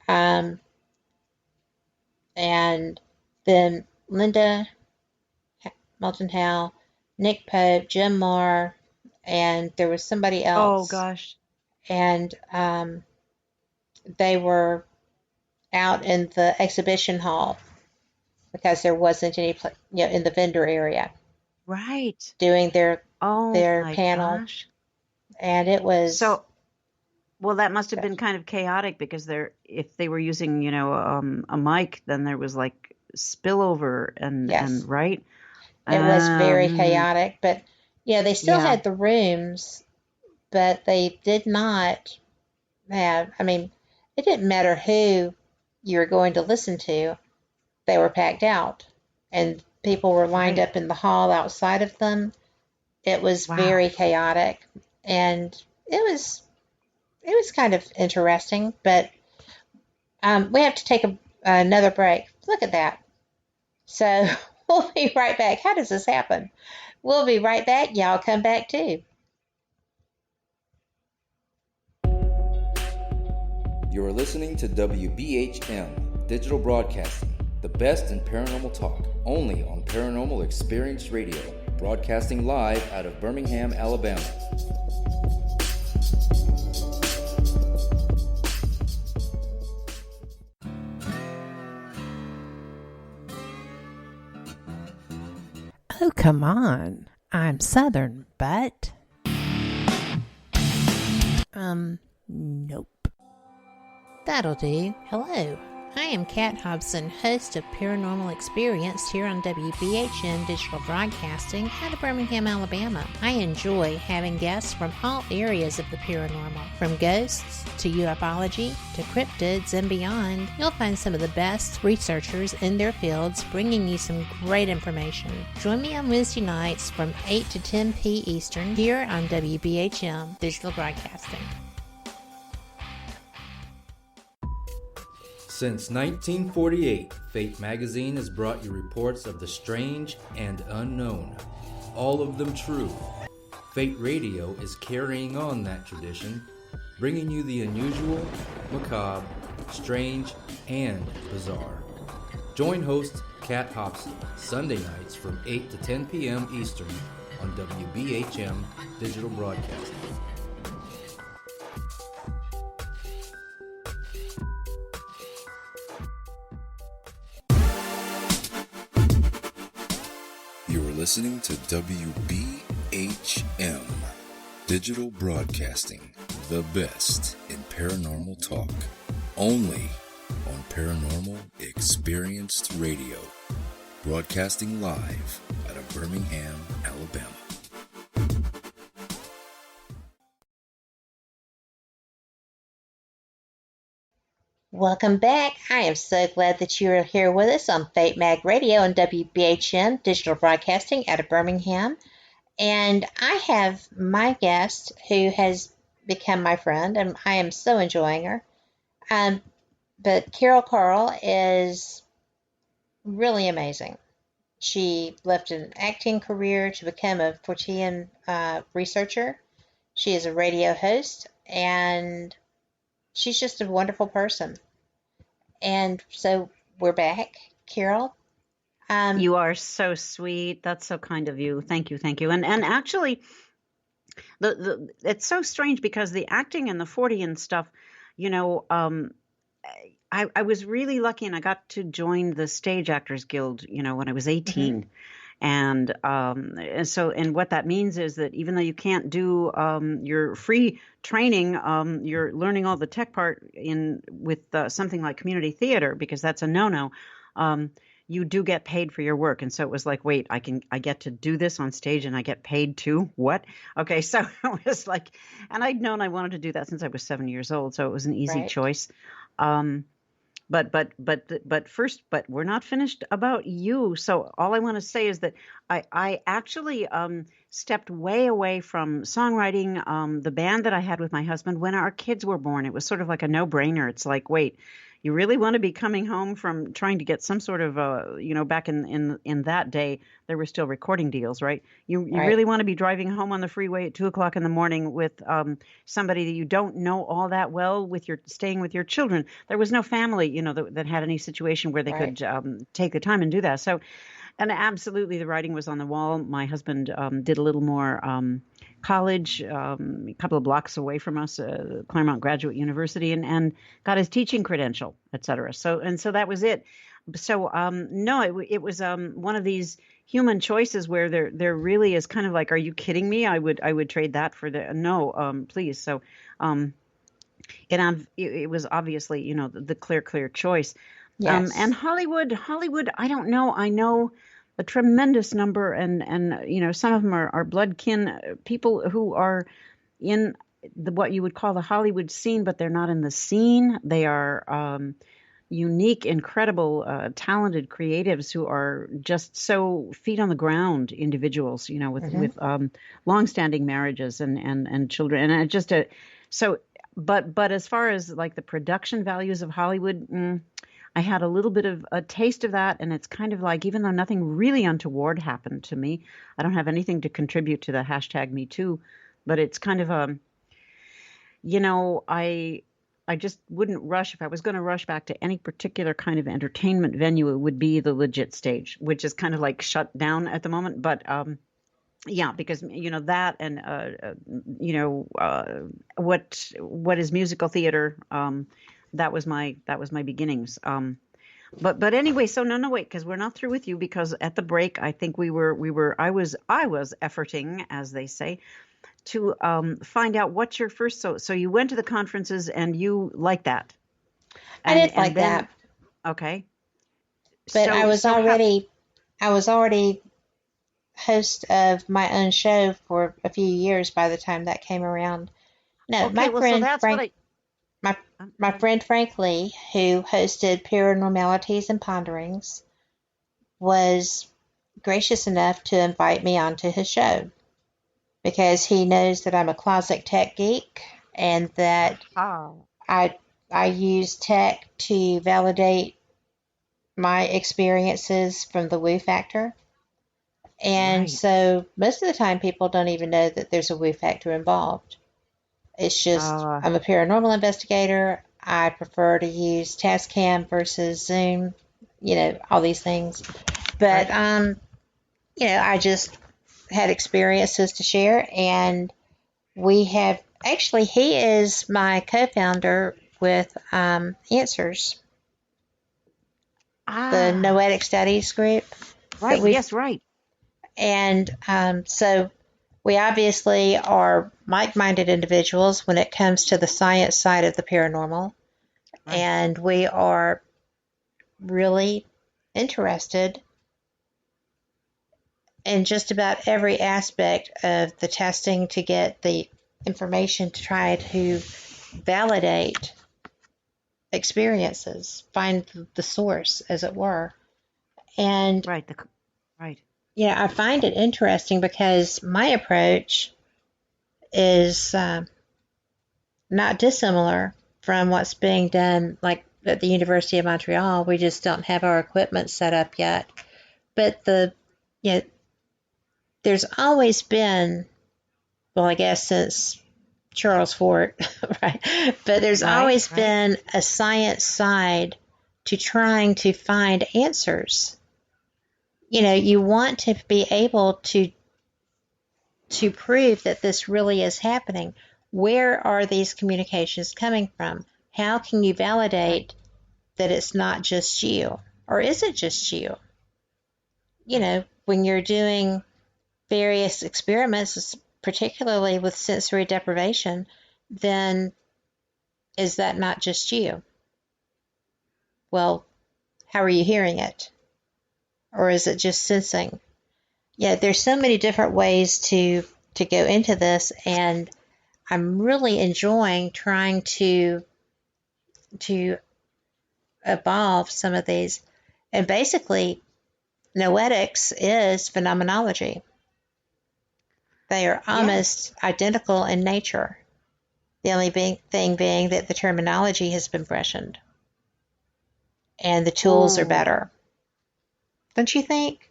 and then Linda Moulton Howe, Nick Pope, Jim Marr, and there was somebody else. Oh gosh. And they were out in the exhibition hall because there wasn't any in the vendor area. Right. Doing their panel. Gosh. And it was that must have been kind of chaotic because if they were using, a mic, then there was like spillover and right? It was very chaotic, but they still had the rooms, but they did not have, it didn't matter who you were going to listen to, they were packed out, and people were lined up in the hall outside of them. It was very chaotic, and it was kind of interesting, but we have to take another break. Look at that. So we'll be right back. How does this happen? We'll be right back. Y'all come back too. You're listening to WBHM Digital Broadcasting, the best in paranormal talk, only on Paranormal Experience Radio, broadcasting live out of Birmingham, Alabama. Oh, come on. I'm Southern, but... nope. That'll do. Hello. I am Kat Hobson, host of Paranormal Experience here on WBHM Digital Broadcasting out of Birmingham, Alabama. I enjoy having guests from all areas of the paranormal, from ghosts to ufology to cryptids and beyond. You'll find some of the best researchers in their fields bringing you some great information. Join me on Wednesday nights from 8 to 10 p. Eastern here on WBHM Digital Broadcasting. Since 1948, Fate magazine has brought you reports of the strange and unknown, all of them true. Fate Radio is carrying on that tradition, bringing you the unusual, macabre, strange, and bizarre. Join host Kat Hobson Sunday nights from 8 to 10 p.m. Eastern on WBHM Digital Broadcasting. You're listening to WBHM Digital Broadcasting, the best in paranormal talk, only on Paranormal Experienced Radio, broadcasting live out of Birmingham, Alabama. Welcome back. I am so glad that you are here with us on Fate Mag Radio and WBHM Digital Broadcasting out of Birmingham. And I have my guest who has become my friend, and I am so enjoying her. But Carole Carle is really amazing. She left an acting career to become a Fortean researcher. She is a radio host, and she's just a wonderful person. And so we're back. Carole? You are so sweet. That's so kind of you. Thank you. And actually, it's so strange because the acting and the Fortean stuff, I was really lucky, and I got to join the Stage Actors Guild, when I was 18. Mm-hmm. And what that means is that even though you can't do your free training, you're learning all the tech part with something like community theater, because that's a no-no. You do get paid for your work. And so it was like, wait, I get to do this on stage and I get paid too? What? Okay. So it was like, and I'd known I wanted to do that since I was 7 years old. So it was an easy choice. But first, we're not finished about you. So all I want to say is that I actually stepped way away from songwriting, the band that I had with my husband when our kids were born. It was sort of like a no-brainer. It's like, wait, you really want to be coming home from trying to get some sort of, back in that day, there were still recording deals, right? You really want to be driving home on the freeway at 2:00 in the morning with somebody that you don't know all that well, staying with your children. There was no family, that had any situation where they could take the time and do that. So, and absolutely, the writing was on the wall. My husband did a little more college, a couple of blocks away from us, Claremont Graduate University, and got his teaching credential, et cetera. So that was it. So no, it was one of these human choices where there really is kind of like, are you kidding me? I would trade that for no, please. So it was obviously the clear choice. Yes. And Hollywood, I don't know. I know a tremendous number, and some of them are blood kin people who are in what you would call the Hollywood scene, but they're not in the scene. They are unique, incredible, talented creatives who are just so feet on the ground individuals, with longstanding marriages and children, and just but as far as like the production values of Hollywood. I had a little bit of a taste of that, and it's kind of like, even though nothing really untoward happened to me, I don't have anything to contribute to the #MeToo, but it's kind of I just wouldn't rush. If I was going to rush back to any particular kind of entertainment venue, it would be the legit stage, which is kind of like shut down at the moment. But yeah, because that and what is musical theater. That was my beginnings. But anyway, so no, wait, because we're not through with you, because at the break, I think I was efforting, as they say, to find out what's your first. So you went to the conferences and you liked that. I did like that. Okay. But I was already host of my own show for a few years by the time that came around. No, okay, my friend Frank. My friend Frank Lee, who hosted Paranormalities and Ponderings, was gracious enough to invite me onto his show because he knows that I'm a closet tech geek and that I use tech to validate my experiences from the woo factor. And so most of the time people don't even know that there's a woo factor involved. It's just, I'm a paranormal investigator. I prefer to use Tascam versus Zoom, all these things. But, I just had experiences to share, and we have actually, he is my co-founder with Answers, the Noetic Studies group. Right, yes, right. And so we obviously are like-minded individuals when it comes to the science side of the paranormal. Right. And we are really interested in just about every aspect of the testing to get the information to try to validate experiences, find the source, as it were. And right. Yeah, I find it interesting because my approach is not dissimilar from what's being done, like at the University of Montreal. We just don't have our equipment set up yet. But there's always been, well, I guess since Charles Fort, right? But there's always been a science side to trying to find answers. You want to be able to prove that this really is happening. Where are these communications coming from? How can you validate that it's not just you? Or is it just you? When you're doing various experiments, particularly with sensory deprivation, then is that not just you? Well, how are you hearing it? Or is it just sensing? Yeah, there's so many different ways to go into this, and I'm really enjoying trying to evolve some of these. And basically, noetics is phenomenology. They are almost identical in nature. The only thing being that the terminology has been freshened, and the tools are better. Don't you think?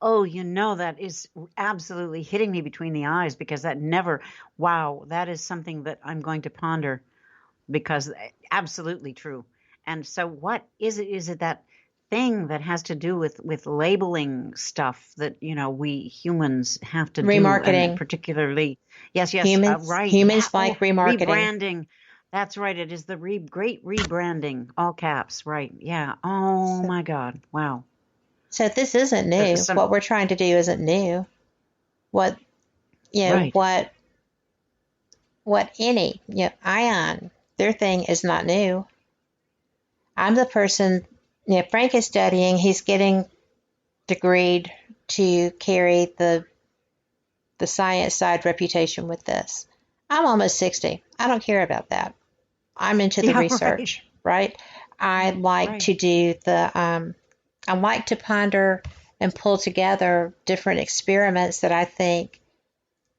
Oh, that is absolutely hitting me between the eyes, because that is something that I'm going to ponder, because absolutely true. And so what is it? Is it that thing that has to do with labeling stuff that, we humans have to remarketing. Do? Particularly, yes, humans, right. Humans like remarketing. Rebranding. That's right. It is the great rebranding, all caps, right. Yeah. Oh, my God. Wow. So this isn't new. What we're trying to do isn't new. What any, ion, their thing is not new. I'm the person, Frank is studying, he's getting degreed to carry the science side reputation with this. I'm almost 60. I don't care about that. I'm into the research, right? I like to do I like to ponder and pull together different experiments that I think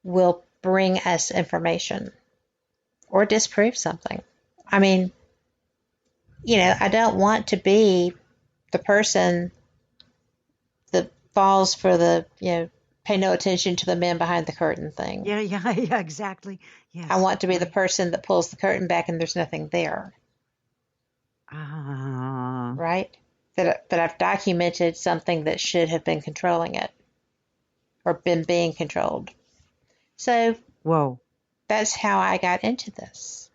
will bring us information or disprove something. I mean, I don't want to be the person that falls for the, pay no attention to the men behind the curtain thing. Yeah, exactly. Yes. I want to be the person that pulls the curtain back and there's nothing there. Right? That I've documented something that should have been controlling it or been being controlled. So, that's how I got into this.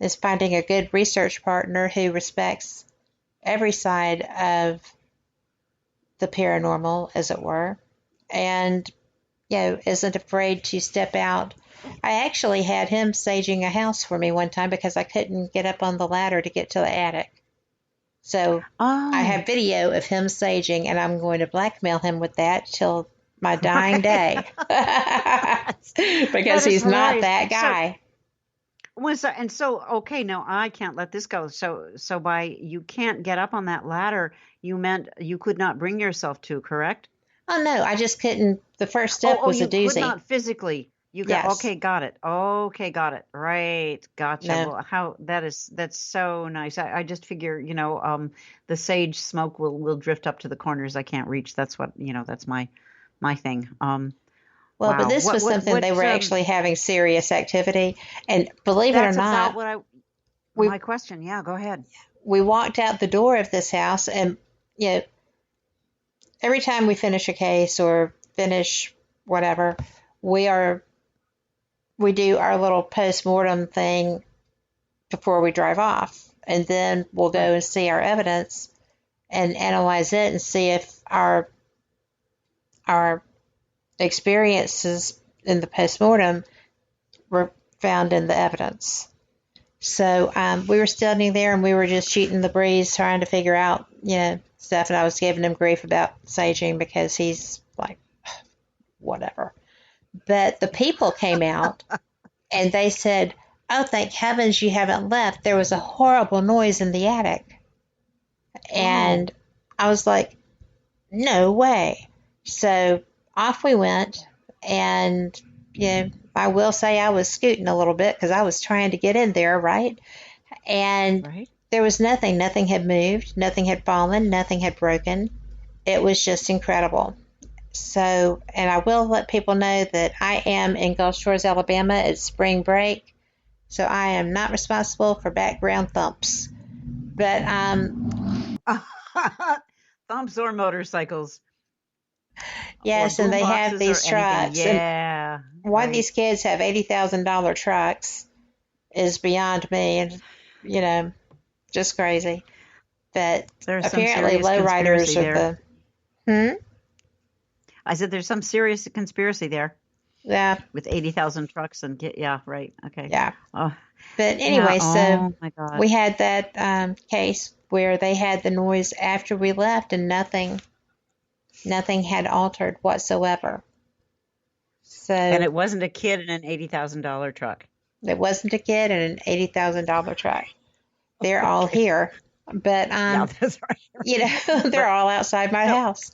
Is finding a good research partner who respects every side of the paranormal, as it were, and, isn't afraid to step out. I actually had him saging a house for me one time because I couldn't get up on the ladder to get to the attic. So I have video of him saging, and I'm going to blackmail him with that till my dying day. Because he's not that guy. Okay, no, I can't let this go. So by you can't get up on that ladder, you meant you could not bring yourself to, correct? Oh, no, I just couldn't. The first step was a doozy. You could not physically. Okay, got it. Right, gotcha. No. Well, that's so nice. I just figure, the sage smoke will drift up to the corners I can't reach. That's what, that's my thing. But this was something they were actually having serious activity, and believe it or not, my question. Yeah, go ahead. We walked out the door of this house, and every time we finish a case or finish whatever, we do our little post-mortem thing before we drive off. And then we'll go and see our evidence and analyze it and see if our experiences in the post-mortem were found in the evidence. So we were standing there and we were just shooting the breeze, trying to figure out, stuff. And I was giving him grief about saging because he's like, whatever. But the people came out and they said, "Oh, thank heavens you haven't left. There was a horrible noise in the attic." And I was like, no way. So off we went. And, I will say I was scooting a little bit because I was trying to get in there, right? And there was nothing. Nothing had moved. Nothing had fallen. Nothing had broken. It was just incredible. So, and I will let people know that I am in Gulf Shores, Alabama. It's spring break. So I am not responsible for background thumps. But, thumps or motorcycles. Yes, and they have these trucks. Yeah. And why these kids have $80,000 trucks is beyond me, and just crazy. But apparently, lowriders are the. I said there's some serious conspiracy there. Yeah. With 80,000 trucks and okay. Yeah. Oh. But anyway, so my God. We had that case where they had the noise after we left, and nothing had altered whatsoever. So, and it wasn't a kid in an $80,000 truck. It wasn't a kid in an $80,000 truck. They're all here, but yeah, that's right. they're all outside my house.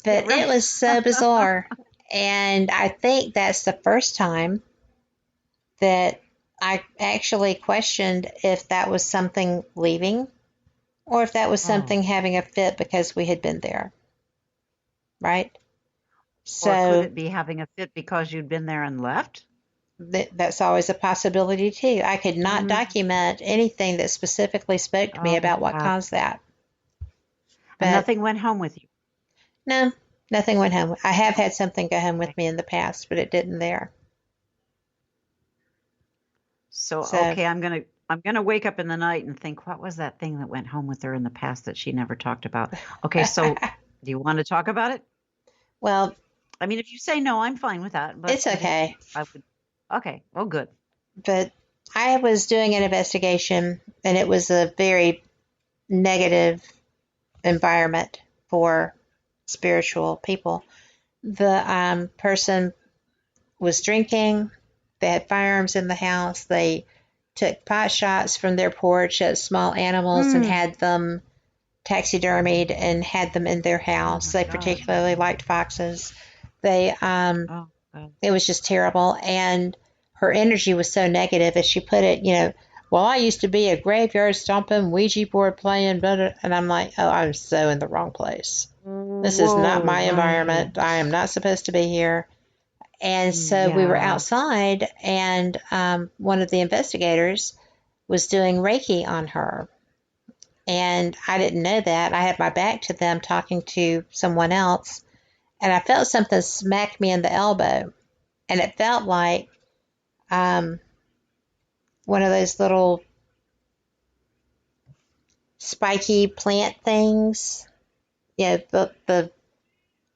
But it was so bizarre, and I think that's the first time that I actually questioned if that was something leaving, or if that was something having a fit because we had been there. Right? So or could it be having a fit because you'd been there and left? That's always a possibility too. I could not document anything that specifically spoke to me about what caused that. And nothing went home with you? No, nothing went home. I have had something go home with me in the past, but it didn't there. So okay, I'm gonna wake up in the night and think, what was that thing that went home with her in the past that she never talked about? Okay, so do you want to talk about it? Well, I mean, if you say no, I'm fine with that. But it's okay. I would. Okay. Oh, good. But I was doing an investigation, and it was a very negative environment for spiritual people. The person was drinking. They had firearms in the house. They took pot shots from their porch at small animals and had them taxidermied and had them in their house. They particularly liked foxes. They it was just terrible, and her energy was so negative. As she put it, well, I used to be a graveyard stomping, Ouija board playing, and I'm like, oh, I'm so in the wrong place. This is not my environment. I am not supposed to be here. And so we were outside, and one of the investigators was doing Reiki on her. And I didn't know that. I had my back to them talking to someone else, and I felt something smack me in the elbow. And it felt like one of those little spiky plant things. The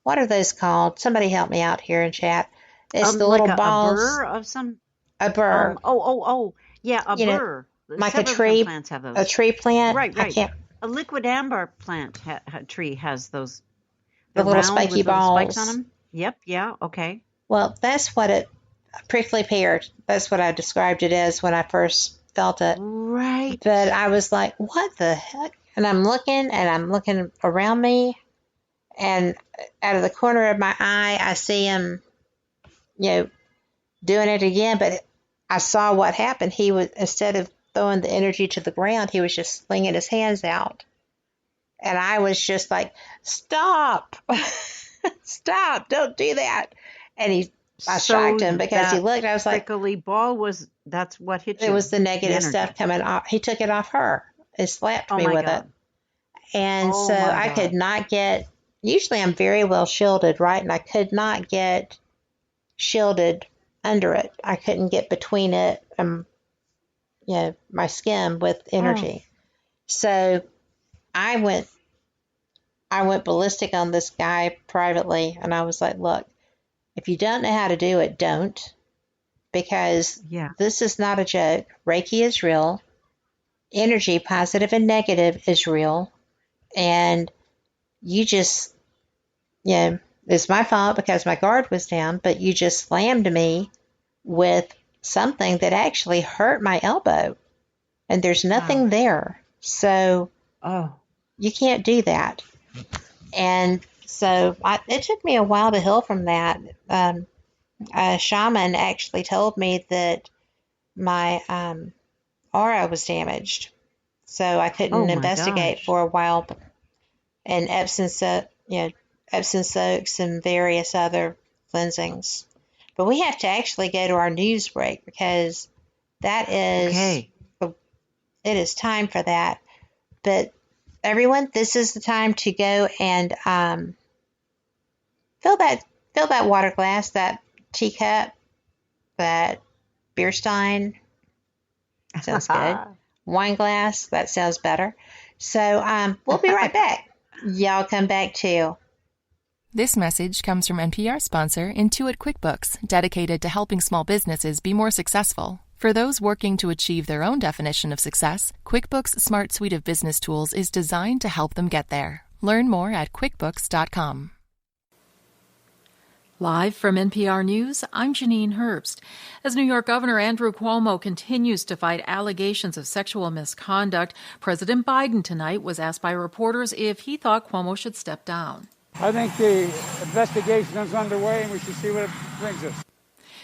what are those called? Somebody help me out here in chat. It's the like little balls. A burr of some. A burr. Yeah, a burr. Like Several a tree. Plants have those. A tree plant. Right. A liquid amber plant tree has those. The little spiky balls. Spikes on them. Yep. Yeah. Okay. Well, that's what it. Prickly pear. That's what I described it as when I first felt it. Right. But I was like, what the heck? And I'm looking around me, and out of the corner of my eye, I see him, doing it again. But I saw what happened. He was, instead of throwing the energy to the ground, he was just slinging his hands out. And I was just like, stop, stop, don't do that. And I shocked him because he looked, I was like, prickly ball that's what hit you. It was the negative stuff coming off. He took it off her. It slapped me with it. And so I could not get usually I'm very well shielded, right? And I could not get shielded under it. I couldn't get between it and, my skin with energy. So I went ballistic on this guy privately, and I was like, look, if you don't know how to do it, don't, because this is not a joke. Reiki is real. Energy, positive and negative, is real. And you just, it's my fault because my guard was down, but you just slammed me with something that actually hurt my elbow. And there's nothing there. So you can't do that. And so it took me a while to heal from that. A shaman actually told me that my aura was damaged. So I couldn't investigate for a while. And Epsom soaks and various other cleansings. But we have to actually go to our news break because that is, it is time for that. But everyone, this is the time to go and fill that water glass, that teacup, that beer stein. Sounds good. Wine glass, that sounds better. So we'll be right back. Y'all come back too. This message comes from NPR sponsor Intuit QuickBooks, dedicated to helping small businesses be more successful. For those working to achieve their own definition of success, QuickBooks' smart suite of business tools is designed to help them get there. Learn more at QuickBooks.com. Live from NPR News, I'm Janine Herbst. As New York Governor Andrew Cuomo continues to fight allegations of sexual misconduct, President Biden tonight was asked by reporters if he thought Cuomo should step down. I think the investigation is underway and we should see what it brings us.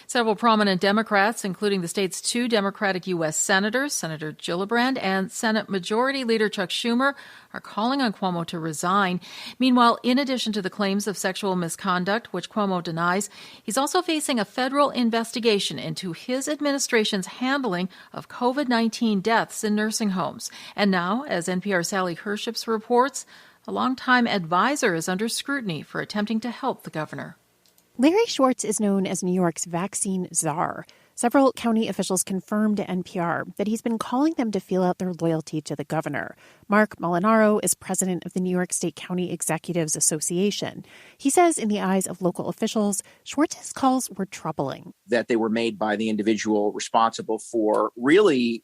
Several prominent Democrats, including the state's two Democratic U.S. senators, Senator Gillibrand and Senate Majority Leader Chuck Schumer, are calling on Cuomo to resign. Meanwhile, in addition to the claims of sexual misconduct, which Cuomo denies, he's also facing a federal investigation into his administration's handling of COVID-19 deaths in nursing homes. And now, as NPR's Sally Herships reports, a longtime advisor is under scrutiny for attempting to help the governor. Larry Schwartz is known as New York's vaccine czar. Several county officials confirmed to NPR that he's been calling them to feel out their loyalty to the governor. Mark Molinaro is president of the New York State County Executives Association. He says in the eyes of local officials, Schwartz's calls were troubling. That they were made by the individual responsible for really,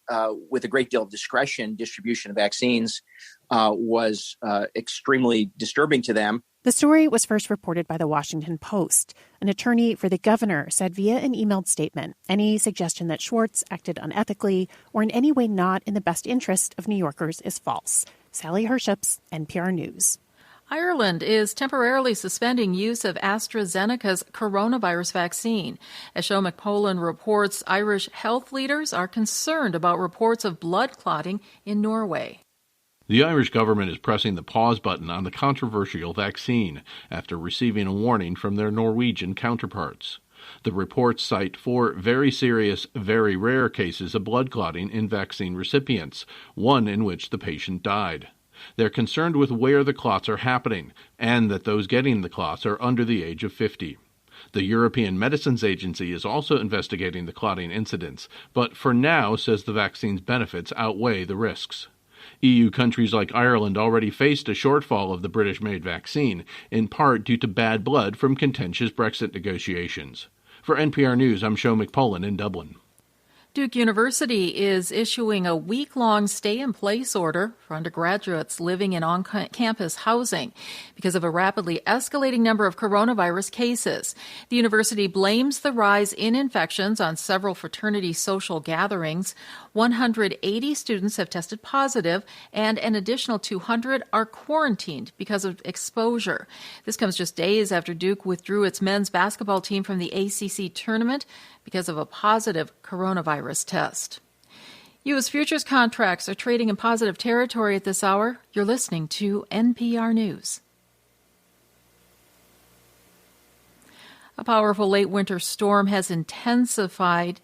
with a great deal of discretion, distribution of vaccines was extremely disturbing to them. The story was first reported by the Washington Post. An attorney for the governor said via an emailed statement, any suggestion that Schwartz acted unethically or in any way not in the best interest of New Yorkers is false. Sally Herships, NPR News. Ireland is temporarily suspending use of AstraZeneca's coronavirus vaccine. As Sean McPolin reports, Irish health leaders are concerned about reports of blood clotting in Norway. The Irish government is pressing the pause button on the controversial vaccine after receiving a warning from their Norwegian counterparts. The reports cite 4 very serious, very rare cases of blood clotting in vaccine recipients, one in which the patient died. They're concerned with where the clots are happening and that those getting the clots are under the age of 50. The European Medicines Agency is also investigating the clotting incidents, but for now says the vaccine's benefits outweigh the risks. EU countries like Ireland already faced a shortfall of the British-made vaccine, in part due to bad blood from contentious Brexit negotiations. For NPR News, I'm Sean McPolin in Dublin. Duke University is issuing a week-long stay-in-place order for undergraduates living in on-campus housing because of a rapidly escalating number of coronavirus cases. The university blames the rise in infections on several fraternity social gatherings. 180 students have tested positive, and an additional 200 are quarantined because of exposure. This comes just days after Duke withdrew its men's basketball team from the ACC tournament because of a positive coronavirus test. U.S. futures contracts are trading in positive territory at this hour. You're listening to NPR News. A powerful late winter storm has intensified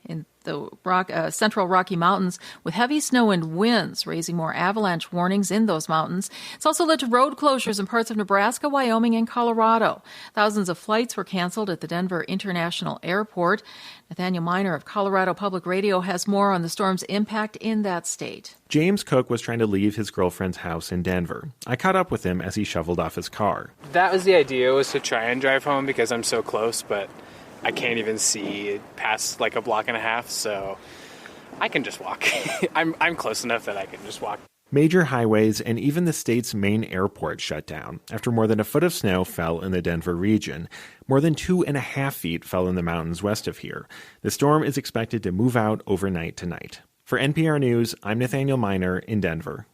the central Rocky Mountains with heavy snow and winds, raising more avalanche warnings in those mountains. It's also led to road closures in parts of Nebraska, Wyoming, and Colorado. Thousands of flights were canceled at the Denver International Airport. Nathaniel Miner of Colorado Public Radio has more on the storm's impact in that state. James Cook was trying to leave his girlfriend's house in Denver. I caught up with him as he shoveled off his car. That was the idea, was to try and drive home because I'm so close, but I can't even see past like a block and a half, so I can just walk. I'm close enough that I can just walk. Major highways and even the state's main airport shut down after more than a foot of snow fell in the Denver region. More than 2.5 feet fell in the mountains west of here. The storm is expected to move out overnight tonight. For NPR News, I'm Nathaniel Miner in Denver.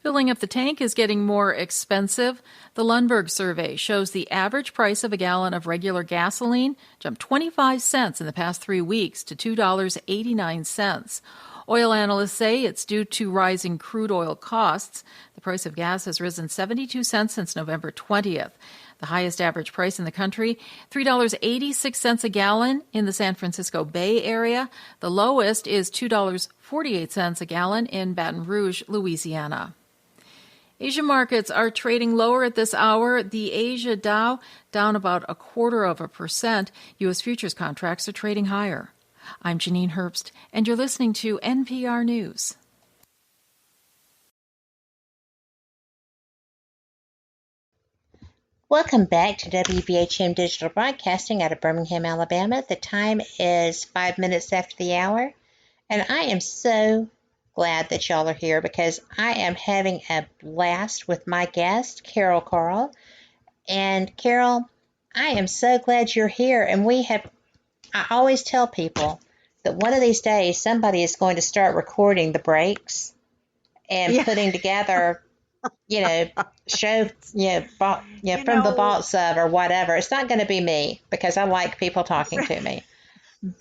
Filling up the tank is getting more expensive. The Lundberg survey shows the average price of a gallon of regular gasoline jumped 25 cents in the past 3 weeks to $2.89. Oil analysts say it's due to rising crude oil costs. The price of gas has risen 72 cents since November 20th. The highest average price in the country, $3.86 a gallon in the San Francisco Bay Area. The lowest is $2.48 a gallon in Baton Rouge, Louisiana. Asian markets are trading lower at this hour. The Asia Dow down about 0.25%. U.S. futures contracts are trading higher. I'm Janine Herbst, and you're listening to NPR News. Welcome back to WBHM Digital Broadcasting out of Birmingham, Alabama. The time is 5 minutes after the hour, and I am so glad that y'all are here because I am having a blast with my guest, Carole Carle. And Carole, I am so glad you're here, and I always tell people that one of these days somebody is going to start recording the breaks and putting together, show, from the vaults of or whatever. It's not going to be me because I like people talking to me.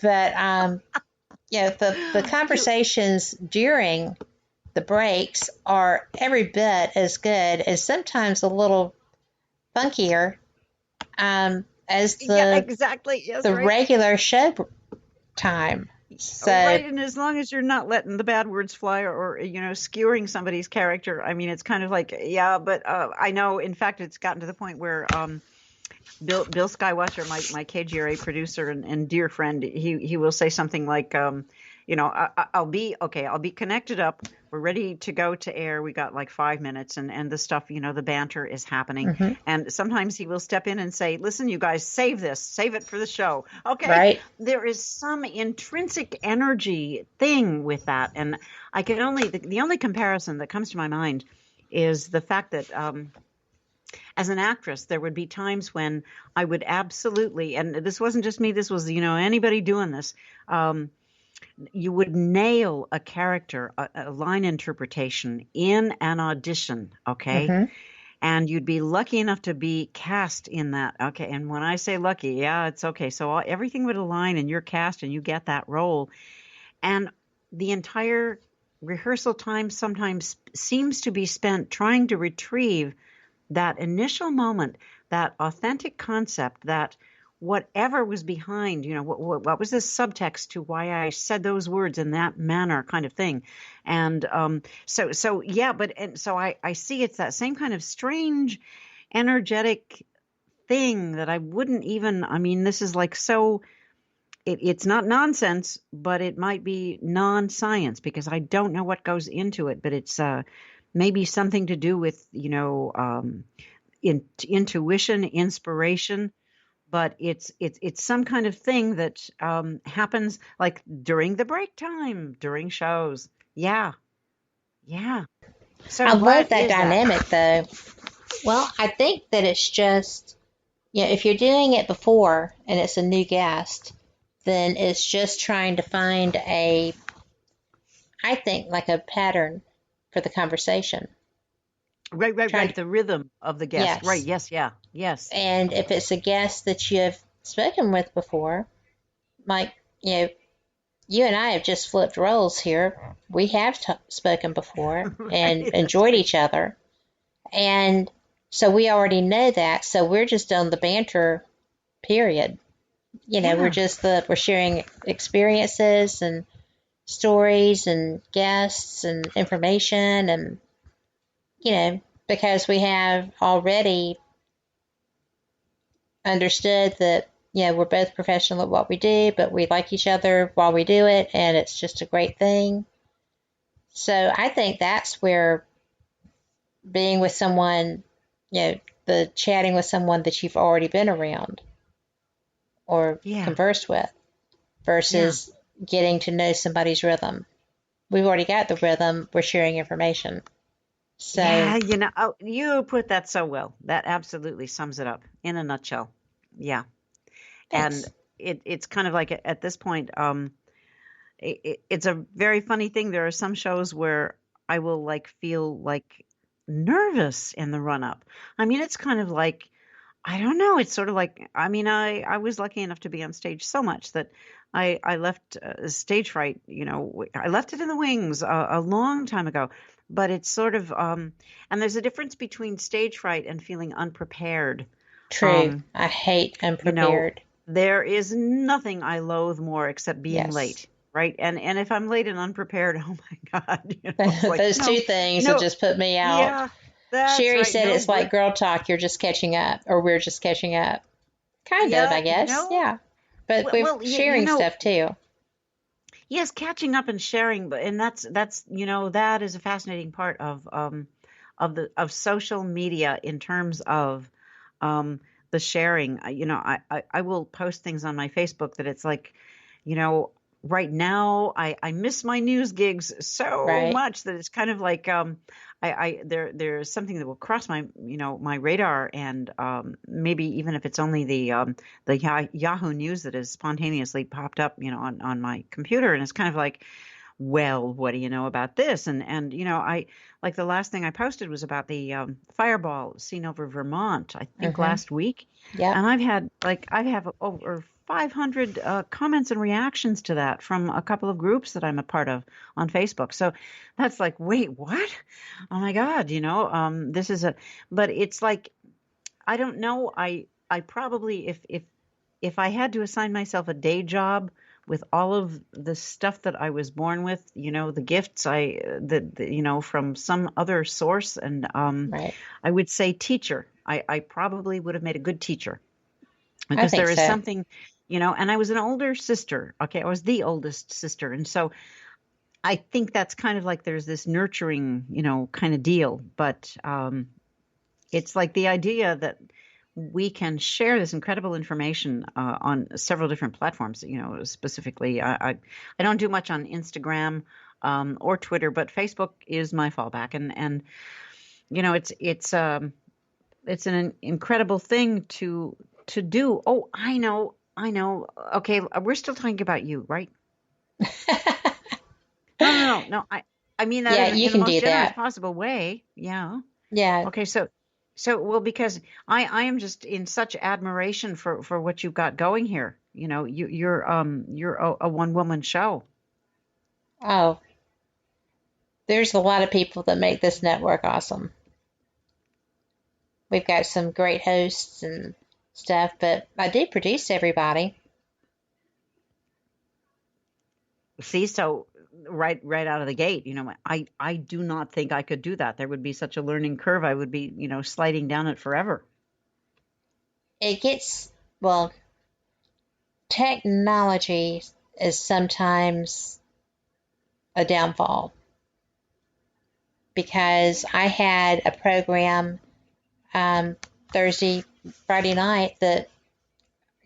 But, the conversations during the breaks are every bit as good as sometimes a little funkier as the regular show time. So, right, and as long as you're not letting the bad words fly or skewering somebody's character, I mean, it's kind of like, but I know, in fact, it's gotten to the point where Bill Skywatcher, my KGRA producer and dear friend, he will say something like, I'll be connected up. We're ready to go to air. We got like 5 minutes and the stuff, the banter is happening. Mm-hmm. And sometimes he will step in and say, listen, you guys, save it for the show. Okay. Right. There is some intrinsic energy thing with that. And I can the only comparison that comes to my mind is the fact that, as an actress, there would be times when I would absolutely, and this wasn't just me, this was, anybody doing this, you would nail a character, a line interpretation in an audition, okay? Mm-hmm. And you'd be lucky enough to be cast in that, okay? And when I say lucky, it's okay. So everything would align and you're cast and you get that role. And the entire rehearsal time sometimes seems to be spent trying to retrieve that initial moment, that authentic concept, that whatever was behind, what was the subtext to why I said those words in that manner kind of thing. And so I see it's that same kind of strange, energetic thing that I wouldn't even, this is like so, it's not nonsense, but it might be non-science because I don't know what goes into it, but it's maybe something to do with, intuition, inspiration. But it's some kind of thing that happens like during the break time, during shows. Yeah. So I love that dynamic, though. Well, I think that it's just, if you're doing it before and it's a new guest, then it's just trying to find a pattern for the conversation. Right. The rhythm of the guest. Yes. Right. Yes. And if it's a guest that you have spoken with before, like, you and I have just flipped roles here. We have spoken before and enjoyed each other. And so we already know that. So we're just on the banter period. we're sharing experiences and stories and guests and information, and because we have already understood that we're both professional at what we do, but we like each other while we do it, and it's just a great thing. So I think that's where being with someone, the chatting with someone that you've already been around or conversed with versus getting to know somebody's rhythm. We've already got the rhythm. We're sharing information. So you put that so well. That absolutely sums it up in a nutshell. Yeah. Thanks. And it's kind of like at this point, it's a very funny thing. There are some shows where I will feel nervous in the run up. I mean, it's kind of like, I don't know. It's sort of like, I mean, I was lucky enough to be on stage so much that I left stage fright, I left it in the wings a long time ago, but it's sort of, and there's a difference between stage fright and feeling unprepared. True. I hate unprepared. There is nothing I loathe more except being late. Right. And if I'm late and unprepared, oh my God. Those two things will just put me out. Yeah. Sherry said it's like girl talk. You're just catching up, or we're just catching up. Kind of, I guess. Yeah. But we're sharing stuff too. Yes. Catching up and sharing. And that's, that is a fascinating part of social media in terms of, the sharing. I will post things on my Facebook that it's like, right now I miss my news gigs so much that it's kind of like there's something that will cross my my radar, and maybe even if it's only the Yahoo News that has spontaneously popped up on my computer, and it's kind of like, well, what do you know about this? And I like the last thing I posted was about the fireball seen over Vermont, I think last week. Yeah. And I have over 500 comments and reactions to that from a couple of groups that I'm a part of on Facebook. So that's like, wait, what? Oh my God, this is but it's like, I don't know. I probably, if I had to assign myself a day job with all of the stuff that I was born with, the gifts from some other source, and I would say teacher. I probably would have made a good teacher, because there is something, and I was an older sister. Okay. I was the oldest sister. And so I think that's kind of like, there's this nurturing, kind of deal, but it's like the idea that we can share this incredible information on several different platforms. Specifically, I don't do much on Instagram or Twitter, but Facebook is my fallback, and it's an incredible thing to do. Oh, I know. Okay, we're still talking about you, right? No. I mean that in the most generous possible way. Yeah. Yeah. Okay, so well, because I am just in such admiration for what you've got going here. You're a one-woman show. Oh, there's a lot of people that make this network awesome. We've got some great hosts and stuff, but I do produce everybody. See, so right out of the gate, I do not think I could do that. There would be such a learning curve. I would be, sliding down it forever. It gets, well, technology is sometimes a downfall, because I had a program Friday night that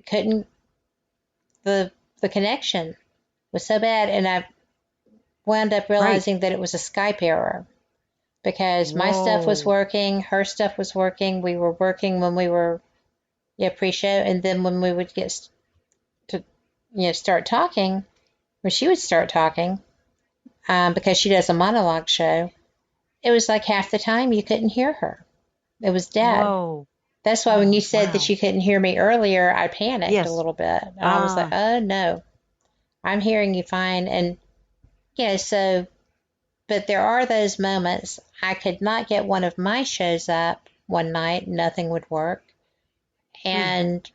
couldn't, the connection was so bad, and I wound up realizing that it was a Skype error, because my stuff was working, her stuff was working, we were working when we were pre-show, and then when we would get to start talking, when she would start talking, because she does a monologue show, it was like half the time you couldn't hear her. It was dead. Whoa. That's why when you said that you couldn't hear me earlier, I panicked a little bit. And I was like, oh no, I'm hearing you fine. And but there are those moments. I could not get one of my shows up one night, nothing would work. And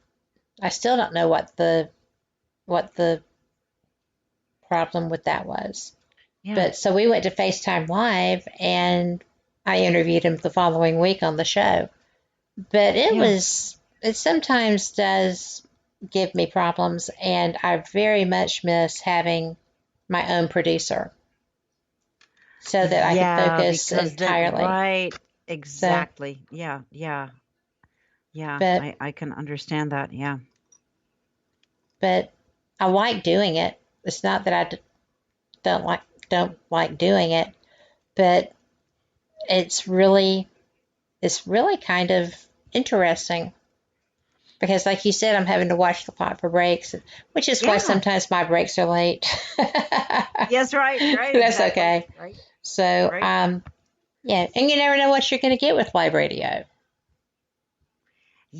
I still don't know what the problem with that was. Yeah. But so we went to FaceTime Live, and I interviewed him the following week on the show. But it sometimes does give me problems, and I very much miss having my own producer so that I can focus entirely. Right, exactly. So, yeah. But, I can understand that, yeah. But I like doing it. It's not that I don't like doing it, but it's really kind of interesting because, like you said, I'm having to watch the clock for breaks, which is why sometimes my breaks are late. Yes, right. That's exactly. okay. Right. So, and you never know what you're going to get with live radio.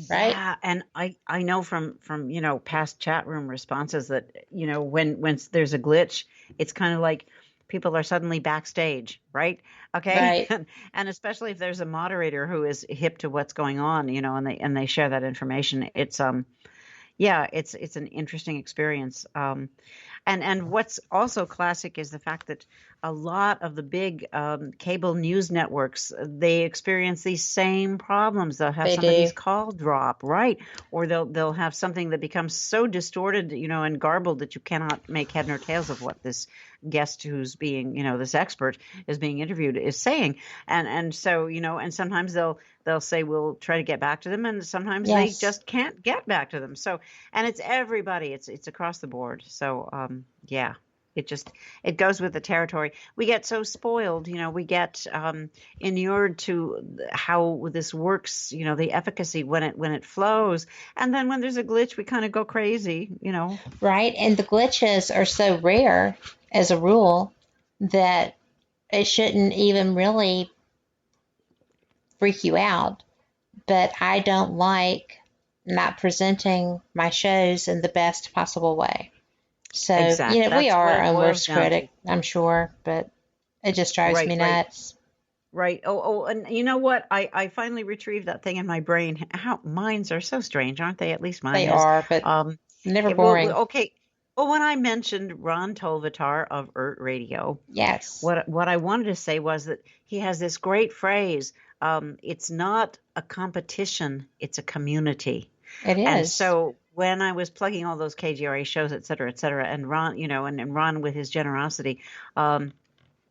Right. Yeah, and I know from past chat room responses that when there's a glitch, it's kind of like people are suddenly backstage, right? Okay, right. And especially if there's a moderator who is hip to what's going on, and they share that information. It's it's an interesting experience. And what's also classic is the fact that a lot of the big cable news networks, they experience these same problems. They'll have somebody's call drop, right? Or they'll have something that becomes so distorted, and garbled that you cannot make head nor tails of what this guest who's being, this expert is being interviewed is saying. And so, and sometimes they'll say, we'll try to get back to them. And sometimes they just can't get back to them. So, and it's everybody, it's across the board. So, it goes with the territory. We get so spoiled, we get inured to how this works, the efficacy when it flows. And then when there's a glitch, we kind of go crazy, Right. And the glitches are so rare as a rule that it shouldn't even really freak you out. But I don't like not presenting my shows in the best possible way. So, exactly. We are our own worst critic, I'm sure, but it just drives me nuts. Right. Oh, and you know what? I finally retrieved that thing in my brain. How minds are so strange, aren't they? At least mine They are, but never boring. Okay. Well, when I mentioned Ron Tolvatar of ERT Radio, yes, what I wanted to say was that he has this great phrase. It's not a competition; it's a community. It is. And so when I was plugging all those KGRA shows, et cetera, and Ron, and Ron with his generosity,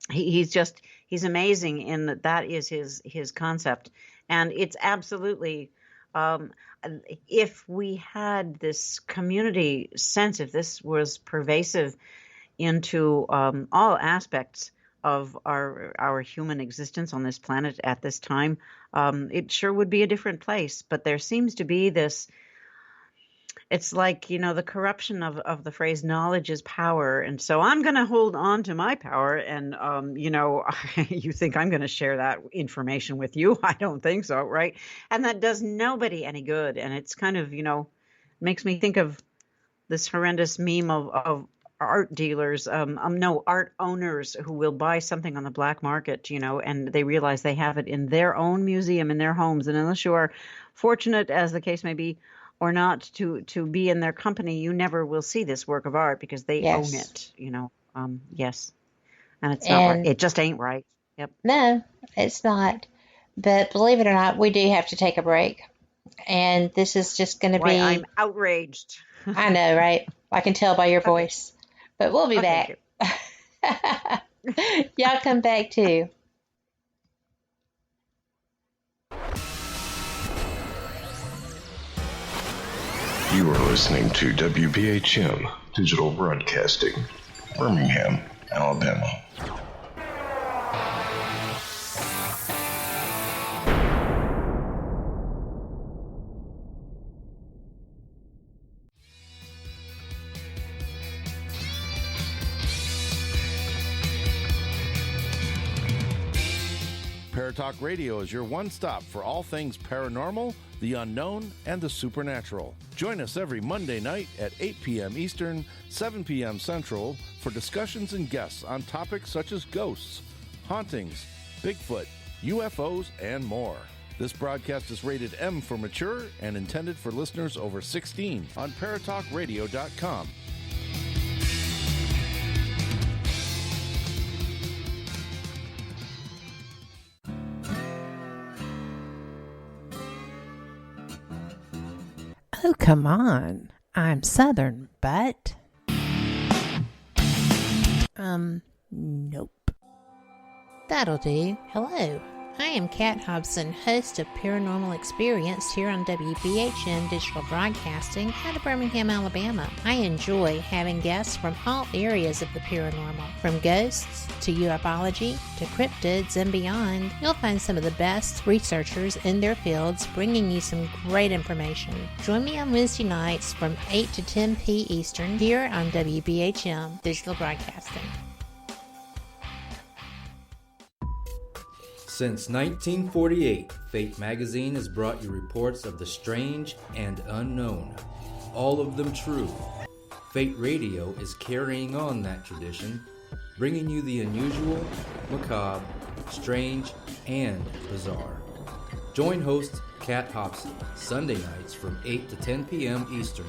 he's amazing in that is his concept. And it's absolutely, if we had this community sense, if this was pervasive into all aspects of our human existence on this planet at this time, it sure would be a different place. But there seems to be this, it's like, the corruption of the phrase knowledge is power. And so I'm going to hold on to my power. And, you think I'm going to share that information with you? I don't think so. Right. And that does nobody any good. And it's kind of, makes me think of this horrendous meme of art dealers, art owners who will buy something on the black market, and they realize they have it in their own museum, in their homes. And unless you are fortunate, as the case may be, or not to be in their company, you never will see this work of art because they own it, yes. And it's not right. It just ain't right. Yep. No, it's not. But believe it or not, we do have to take a break. And this is just going to be... I'm outraged. I know, right? I can tell by your voice. But we'll be back. Y'all come back too. You are listening to WBHM Digital Broadcasting, Birmingham, Alabama. Paratalk Radio is your one-stop for all things paranormal, the unknown, and the supernatural. Join us every Monday night at 8 p.m. Eastern, 7 p.m. Central for discussions and guests on topics such as ghosts, hauntings, Bigfoot, UFOs, and more. This broadcast is rated M for mature and intended for listeners over 16 on paratalkradio.com. Oh, come on. I'm Southern, but... nope. That'll do. Hello. I am Kat Hobson, host of Paranormal Experience here on WBHM Digital Broadcasting out of Birmingham, Alabama. I enjoy having guests from all areas of the paranormal, from ghosts to ufology to cryptids and beyond. You'll find some of the best researchers in their fields bringing you some great information. Join me on Wednesday nights from 8 to 10 p. Eastern here on WBHM Digital Broadcasting. Since 1948, Fate magazine has brought you reports of the strange and unknown, all of them true. Fate Radio is carrying on that tradition, bringing you the unusual, macabre, strange, and bizarre. Join host Kat Hobson Sunday nights from 8 to 10 p.m. Eastern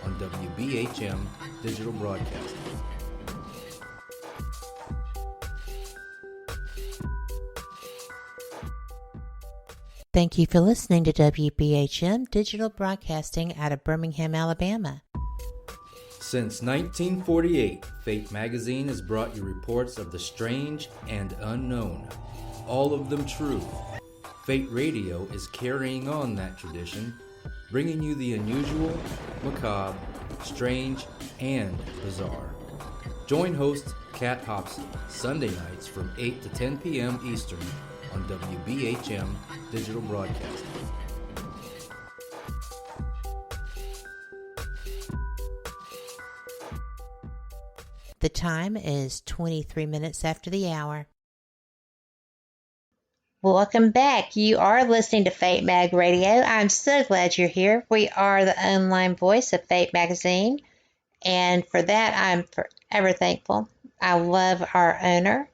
on WBHM Digital Broadcasting. Thank you for listening to WBHM Digital Broadcasting out of Birmingham, Alabama. Since 1948, Fate magazine has brought you reports of the strange and unknown, all of them true. Fate Radio is carrying on that tradition, bringing you the unusual, macabre, strange, and bizarre. Join host Kat Hobson Sunday nights from 8 to 10 p.m. Eastern on WBHM Digital Broadcasting. The time is 23 minutes after the hour. Welcome back. You are listening to Fate Mag Radio. I'm so glad you're here. We are the online voice of Fate Magazine, and for that I'm forever thankful. I love our owner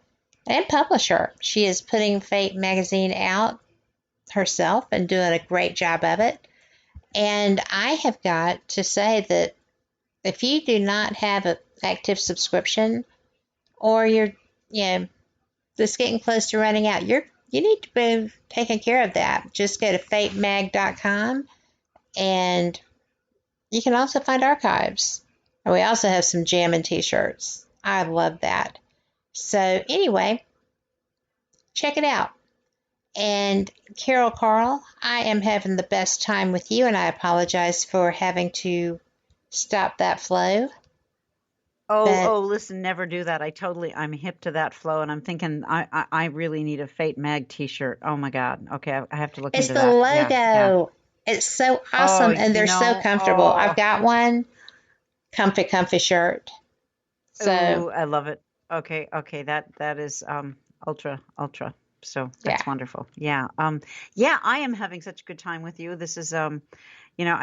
and publisher. She is putting Fate Magazine out herself and doing a great job of it. And I have got to say that if you do not have an active subscription, or you're just getting close to running out, you need to be taking care of that. Just go to fatemag.com, and you can also find archives. And we also have some jamming t-shirts. I love that. So anyway, check it out. And Carole Carle, I am having the best time with you, and I apologize for having to stop that flow. Listen, never do that. I'm hip to that flow, and I'm thinking I really need a Fate Mag t-shirt. Oh my God. Okay, I have to look into that. It's the logo. Yeah. It's so awesome, and they're so comfortable. I've got one comfy shirt. So I love it. Okay, that is ultra. So that's wonderful. Yeah. I am having such a good time with you. This is I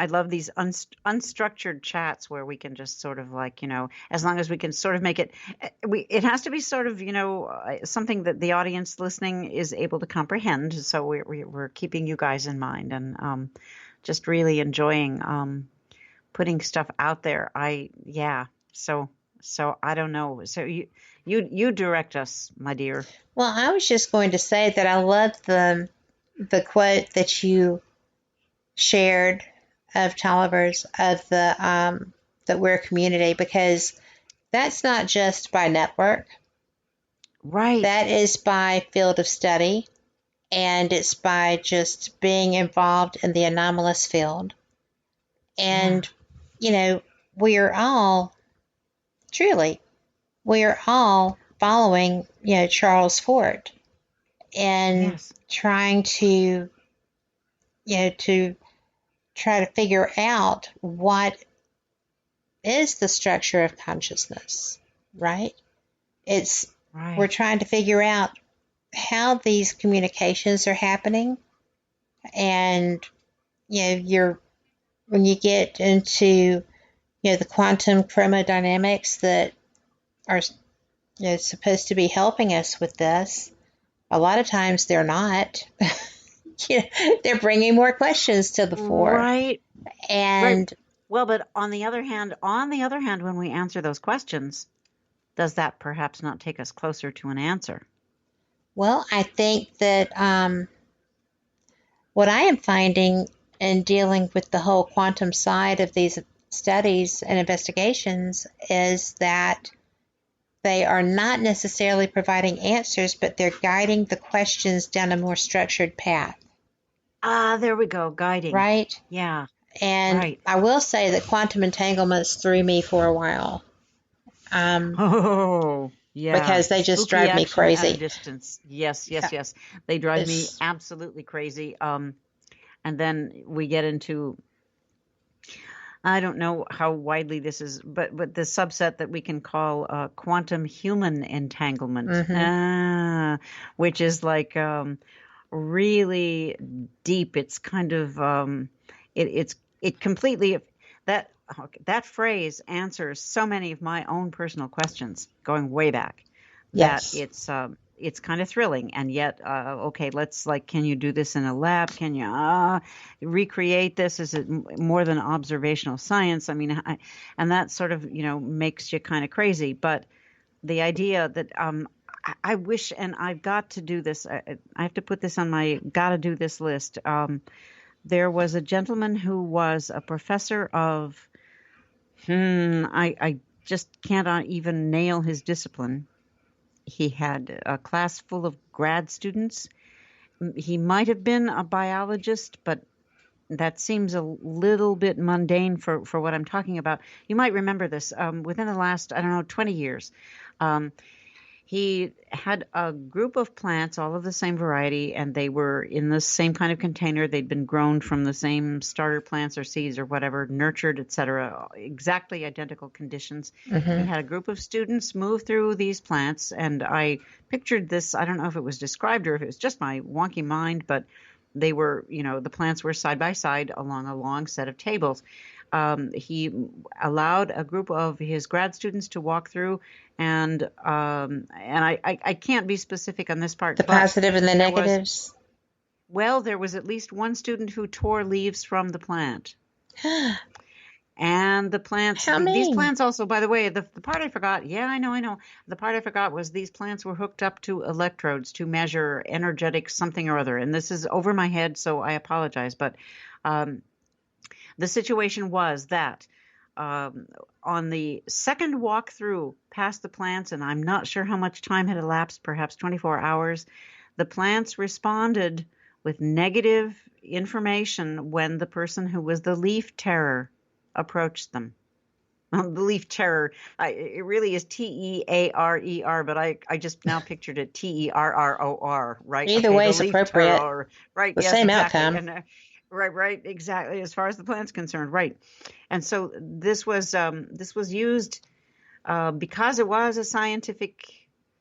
love these unstructured chats where we can just sort of as long as we can sort of make it, it has to be sort of, something that the audience listening is able to comprehend. So we're keeping you guys in mind, and just really enjoying putting stuff out there. So I don't know. So you direct us, my dear. Well, I was just going to say that I love the quote that you shared of Tolliver's of the that we're a community, because that's not just by network. Right. That is by field of study, and it's by just being involved in the anomalous field. And, we're all following, Charles Fort and trying to, to try to figure out what is the structure of consciousness, right? We're trying to figure out how these communications are happening. And, when you get into, the quantum chromodynamics that are, supposed to be helping us with this, a lot of times they're not. they're bringing more questions to the fore. Right. And well, but on the other hand, when we answer those questions, does that perhaps not take us closer to an answer? Well, I think that what I am finding in dealing with the whole quantum side of these studies and investigations is that they are not necessarily providing answers, but they're guiding the questions down a more structured path. There we go, guiding. Right? Yeah. And right. I will say that quantum entanglements threw me for a while. Yeah. Because they just Spooky drive me action at a crazy. distance. Yes. They drive me absolutely crazy. And then we get into, I don't know how widely this is, but the subset that we can call quantum human entanglement, which is like really deep. It's kind of it completely that phrase answers so many of my own personal questions going way back. Yes. That it's kind of thrilling, and yet okay, let's can you do this in a lab? Can you recreate this? Is it more than observational science? I mean, and that sort of makes you kind of crazy. But the idea that I wish, and I've got to do this. I have to put this on my gotta do this list. There was a gentleman who was a professor of, I just can't even nail his discipline. He had a class full of grad students. He might have been a biologist, but that seems a little bit mundane for what I'm talking about. You might remember this. Within the last, 20 years, he had a group of plants, all of the same variety, and they were in the same kind of container. They'd been grown from the same starter plants or seeds or whatever, nurtured, etc., exactly identical conditions. He had a group of students move through these plants, and I pictured this. I don't know if it was described or if it was just my wonky mind, but they were, the plants were side by side along a long set of tables. He allowed a group of his grad students to walk through, and I can't be specific on this part. The positive and the negatives. There was at least one student who tore leaves from the plant. And the plants, these plants also, by the way, the part I forgot, I know. The part I forgot was these plants were hooked up to electrodes to measure energetic something or other. And this is over my head, so I apologize. But the situation was that on the second walk through past the plants, and I'm not sure how much time had elapsed, perhaps 24 hours, the plants responded with negative information when the person who was the leaf tearer approached them. The leaf tearer, it really is T-E-A-R-E-R, but I just now pictured it T-E-R-R-O-R, right? Either way is appropriate. Terror, right? The same outcome. And, right, exactly. As far as the plant's concerned, right. And so this was used because it was a scientific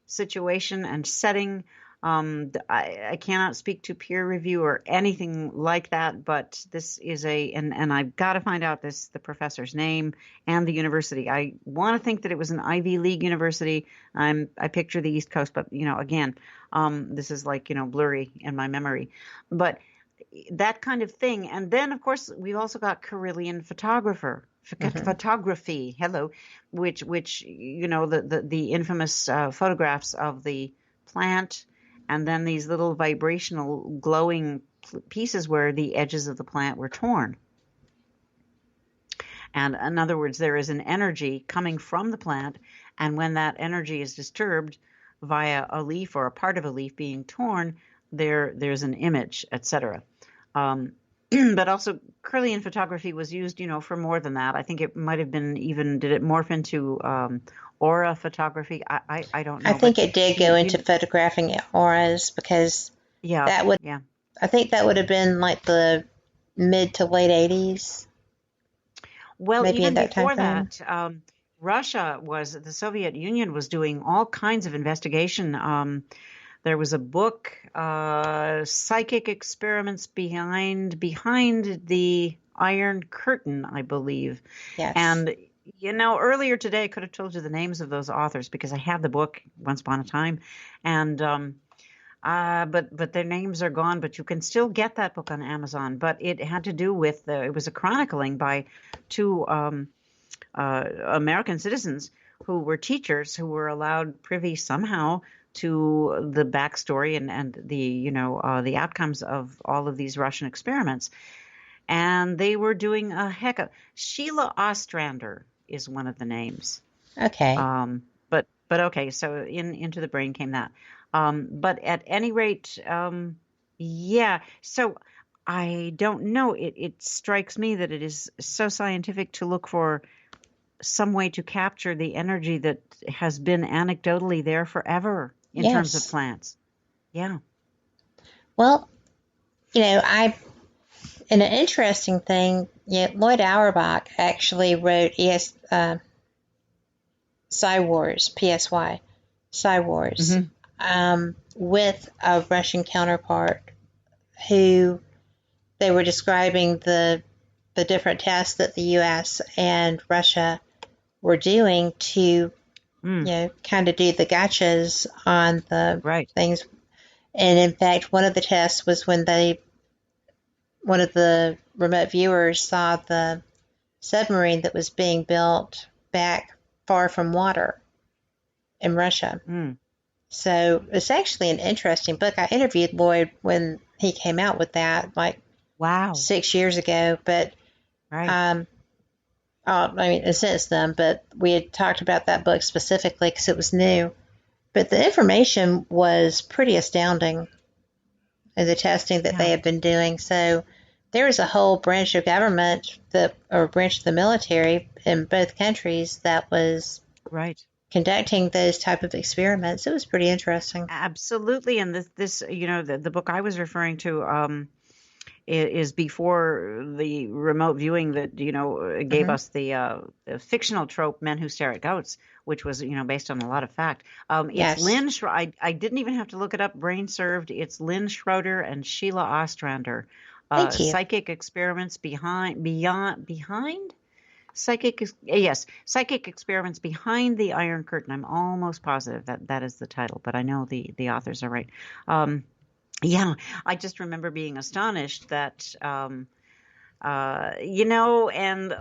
situation and setting. I cannot speak to peer review or anything like that, but this is and I've got to find out the professor's name and the university. I want to think that it was an Ivy League university. I picture the East Coast, but again, this is blurry in my memory, but that kind of thing. And then of course we've also got Carillion photography. Hello, which the infamous photographs of the plant. And then these little vibrational glowing pieces where the edges of the plant were torn. And in other words, there is an energy coming from the plant. And when that energy is disturbed via a leaf or a part of a leaf being torn, there's an image, etc. But also Carillion photography was used, for more than that. I think it might have been did it morph into aura photography? I don't know. I think it did go into photographing auras because I think that would have been like the mid to late 80s. Well, maybe even before that, the Soviet Union was doing all kinds of investigation. There was a book, Psychic Experiments Behind the Iron Curtain, I believe. Yes. And, earlier today I could have told you the names of those authors because I had the book once upon a time. And but their names are gone. But you can still get that book on Amazon. But it had to do with it was a chronicling by two American citizens who were teachers who were allowed privy somehow to the backstory and the the outcomes of all of these Russian experiments. And they were doing a heck of Sheila Ostrander is one of the names. Okay. But okay, so into the brain came that. But at any rate, yeah. So I don't know. It strikes me that it is so scientific to look for some way to capture the energy that has been anecdotally there forever in terms of plants. Yeah. Well, and an interesting thing, Lloyd Auerbach actually wrote Psy Wars, PSY, Psy Wars, with a Russian counterpart who they were describing the different tests that the U.S. and Russia were doing to, kind of do the gotchas on the things. And in fact, one of the tests was when one of the remote viewers saw the submarine that was being built back far from water in Russia. So it's actually an interesting book. I interviewed Lloyd when he came out with that, 6 years ago. But since then, but we had talked about that book specifically because it was new. But the information was pretty astounding in the testing that they have been doing. So there was a whole branch of government or branch of the military in both countries that was conducting those type of experiments. It was pretty interesting. Absolutely. And this the book I was referring to is before the remote viewing that, gave us the fictional trope, Men Who Stare at Goats, which was, based on a lot of fact. It's Lynn I didn't even have to look it up. Brain served. It's Lynn Schroeder and Sheila Ostrander. Thank you. Psychic experiments behind psychic experiments behind the Iron Curtain. I'm almost positive that is the title, but I know the authors are right. Yeah, I just remember being astonished that, and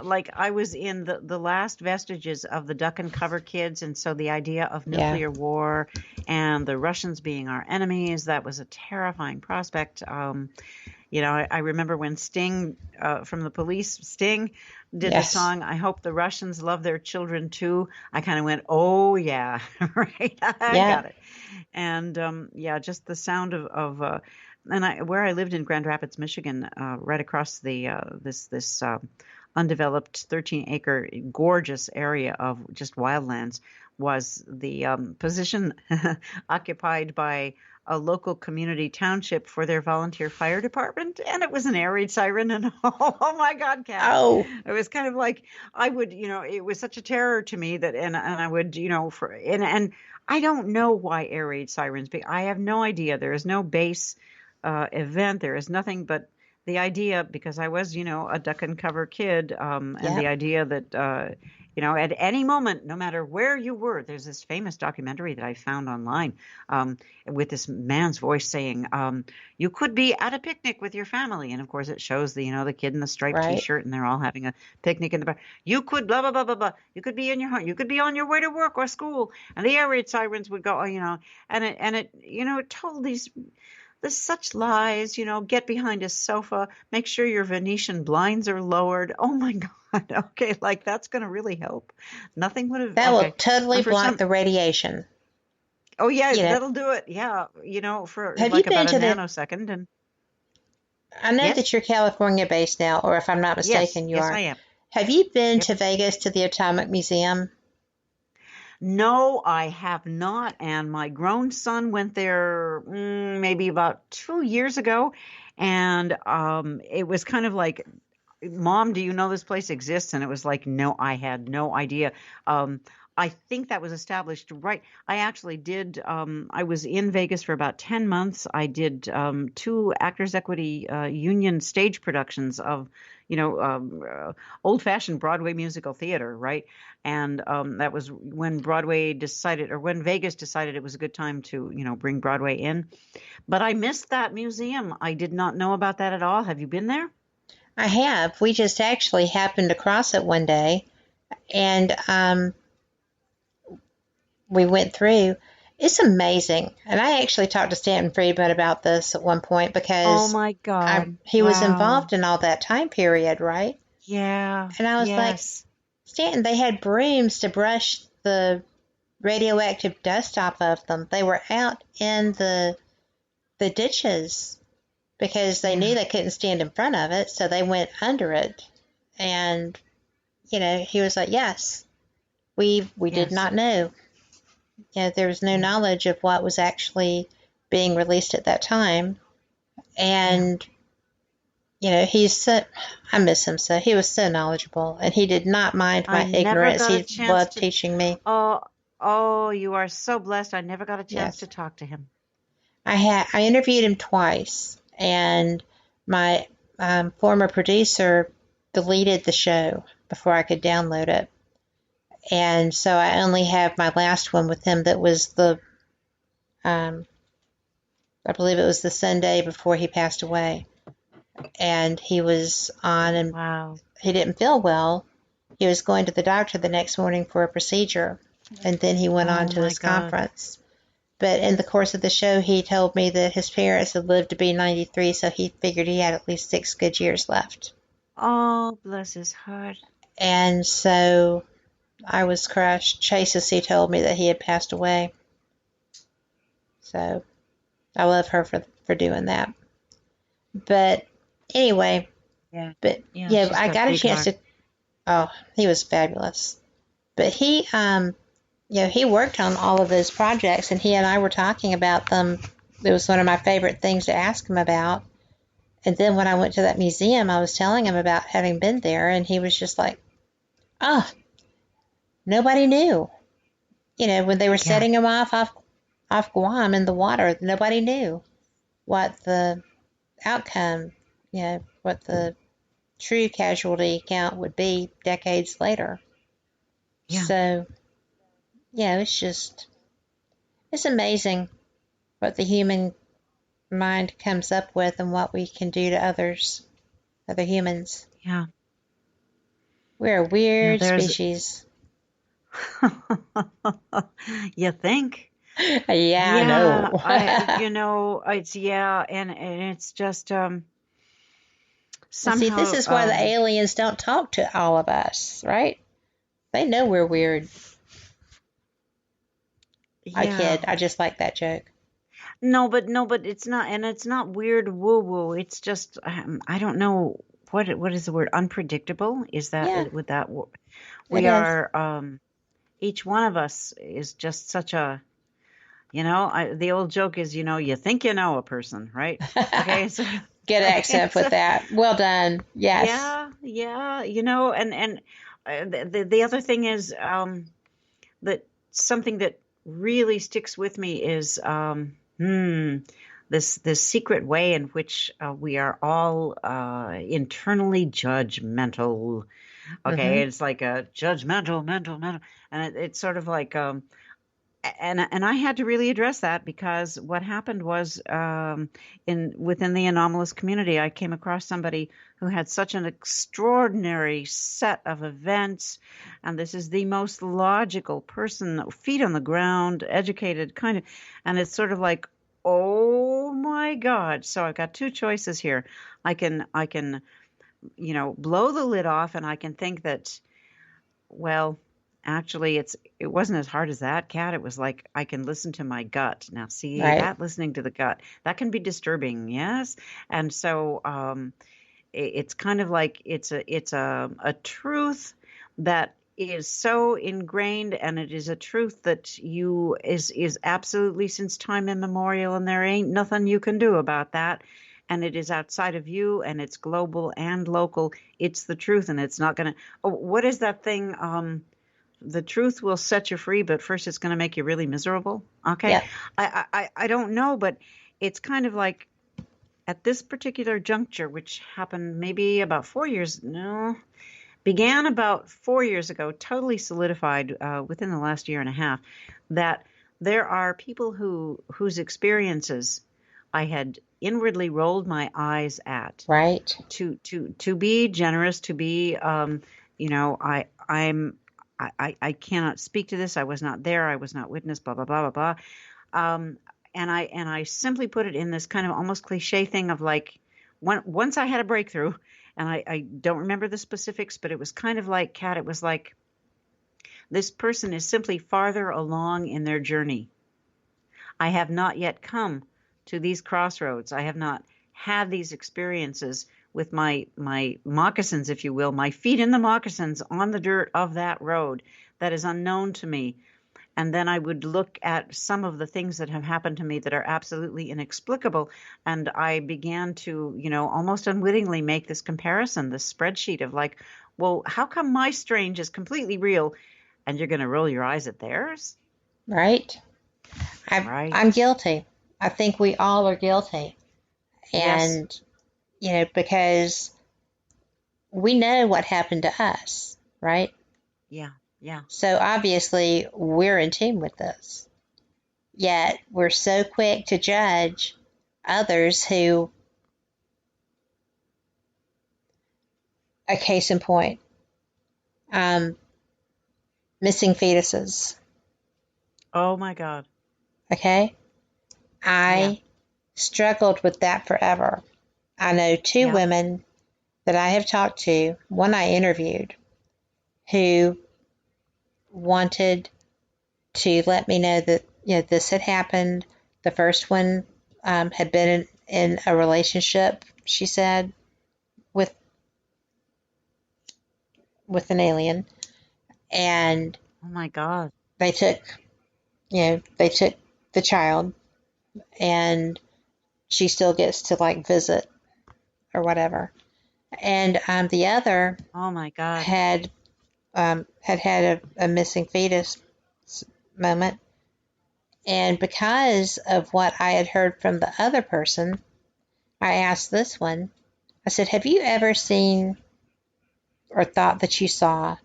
like I was in the last vestiges of the duck and cover kids. And so the idea of nuclear war and the Russians being our enemies, that was a terrifying prospect. I remember when Sting from the Police, Sting did the song, I Hope the Russians Love Their Children Too. I kind of went, oh, yeah, right. I got it. And, just the sound of where I lived in Grand Rapids, Michigan, right across the this undeveloped 13-acre gorgeous area of just wildlands was the position occupied by a local community township for their volunteer fire department, and it was an air raid siren, and oh my God, Kat. Oh, it was kind of like I would, it was such a terror to me that, and I would, and I don't know why air raid sirens, but I have no idea. There is no base event. There is nothing but the idea, because I was, a duck and cover kid, and the idea that, at any moment, no matter where you were, there's this famous documentary that I found online with this man's voice saying, you could be at a picnic with your family. And of course, it shows the kid in the striped T-shirt, and they're all having a picnic in the back. You could blah, blah, blah, blah, blah. You could be in your home. You could be on your way to work or school. And the air raid sirens would go, and it told these such lies, get behind a sofa, make sure your Venetian blinds are lowered. Oh my God. Okay. Like that's going to really help. Nothing would have. That will totally block the radiation. Oh yeah. That'll do it. Yeah. For have like you been about to a nanosecond. And I know that you're California based now, or if I'm not mistaken, you are. Yes, I am. Have you been to Vegas to the Atomic Museum? No, I have not. And my grown son went there maybe about 2 years ago. And it was kind of like, Mom, do you know this place exists? And it was like, no, I had no idea. I think that was established right. I actually did. I was in Vegas for about 10 months. I did 2 Actors Equity Union stage productions of, old-fashioned Broadway musical theater, right? And that was when Broadway decided, or when Vegas decided it was a good time to, bring Broadway in. But I missed that museum. I did not know about that at all. Have you been there? I have. We just actually happened across it one day, and we went through. It's amazing. And I actually talked to Stanton Friedman about this at one point because oh my God, he was wow. involved in all that time period, right? Yeah. And I was like, Stanton, they had brooms to brush the radioactive dust off of them. They were out in the ditches because they knew they couldn't stand in front of it, so they went under it. And, he was like, yes, we did not know. There was no knowledge of what was actually being released at that time. And, I miss him so. He was so knowledgeable, and he did not mind my ignorance. He loved teaching me. Oh, you are so blessed. I never got a chance to talk to him. I interviewed him twice, and my former producer deleted the show before I could download it. And so I only have my last one with him that was I believe it was the Sunday before he passed away. And he was on, and he didn't feel well. He was going to the doctor the next morning for a procedure, and then he went on to his conference. But in the course of the show, he told me that his parents had lived to be 93, so he figured he had at least 6 good years left. Oh, bless his heart. And so I was crushed. Chase, he told me that he had passed away. So I love her for doing that. But anyway, I got a chance to. Oh, he was fabulous. But he, he worked on all of those projects, and he and I were talking about them. It was one of my favorite things to ask him about. And then when I went to that museum, I was telling him about having been there, and he was just like, oh, nobody knew. When they were setting him off Guam in the water, nobody knew what the outcome, what the true casualty count would be decades later. Yeah. So, it's amazing what the human mind comes up with and what we can do to other humans. Yeah. We're a weird species. You think? Yeah, I know. And it's just somehow. See, this is why the aliens don't talk to all of us, right? They know we're weird. Yeah. I kid. I just like that joke. No, but it's not, and it's not weird woo-woo. It's just I don't know what is the word. Unpredictable? Is that with that? We are. Each one of us is just such a. The old joke is, you think you know a person, right? Okay, so good accent with that. Well done. Yes. Yeah. And the other thing is that something that really sticks with me is this secret way in which we are all internally judgmental. Okay, It's like a judgmental, mental, and it's sort of like and I had to really address that, because what happened was within the anomalous community, I came across somebody who had such an extraordinary set of events, and this is the most logical person, feet on the ground, educated, kind of, and it's sort of like, oh my God! So I've got two choices here. I can blow the lid off, and I can think that, well, actually, it wasn't as hard as that, Kat. It was like, I can listen to my gut. Now, see, that listening to the gut, that can be disturbing, yes? And so it's kind of like it's a truth that is so ingrained, and it is a truth that is absolutely since time immemorial, and there ain't nothing you can do about that. And it is outside of you, and it's global and local. It's the truth, and it's not going to... Oh, what is that thing... the truth will set you free, but first it's going to make you really miserable. Okay. Yeah. I don't know, but it's kind of like at this particular juncture, which happened maybe about 4 years, began about 4 years ago, totally solidified within the last year and a half, that there are people whose experiences I had inwardly rolled my eyes at. Right. To be generous, to be, I cannot speak to this. I was not there. I was not witness. Blah blah blah blah blah. And I simply put it in this kind of almost cliche thing of like, once I had a breakthrough, and I don't remember the specifics, but it was kind of like, Kat, it was like, this person is simply farther along in their journey. I have not yet come to these crossroads. I have not had these experiences with my moccasins, if you will, my feet in the moccasins on the dirt of that road that is unknown to me. And then I would look at some of the things that have happened to me that are absolutely inexplicable. And I began to, almost unwittingly make this comparison, this spreadsheet of like, well, how come my strange is completely real and you're going to roll your eyes at theirs? Right. I'm guilty. I think we all are guilty. And, because we know what happened to us, right? Yeah. Yeah. So obviously we're in tune with this. Yet we're so quick to judge others who, a case in point, missing fetuses. Oh my God. Okay? I struggled with that forever. I know two women that I have talked to, one I interviewed, who wanted to let me know that this had happened. The first one had been in a relationship, she said, with an alien, and oh my God, they took the child, and she still gets to like visit or whatever. And the other, oh my God, had a missing fetus moment. And because of what I had heard from the other person, I asked this one, I said, have you ever seen or thought that you saw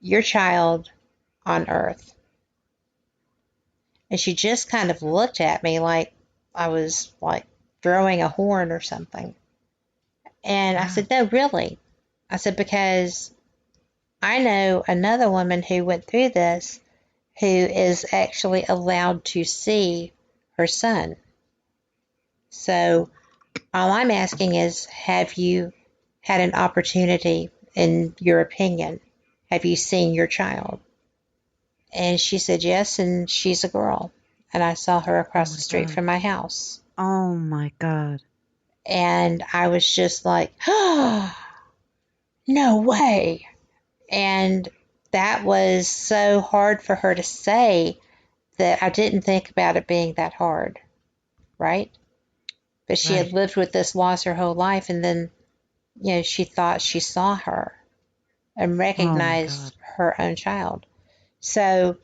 your child on Earth? And she just kind of looked at me like I was like throwing a horn or something. And I said, no, really. I said, because I know another woman who went through this who is actually allowed to see her son. So all I'm asking is, have you had an opportunity, in your opinion? Have you seen your child? And she said yes, and she's a girl. And I saw her across the street from my house. Oh my God. And I was just like, oh, no way. And that was so hard for her to say that I didn't think about it being that hard, right? But she had lived with this loss her whole life, and then, she thought she saw her and recognized her own child. So,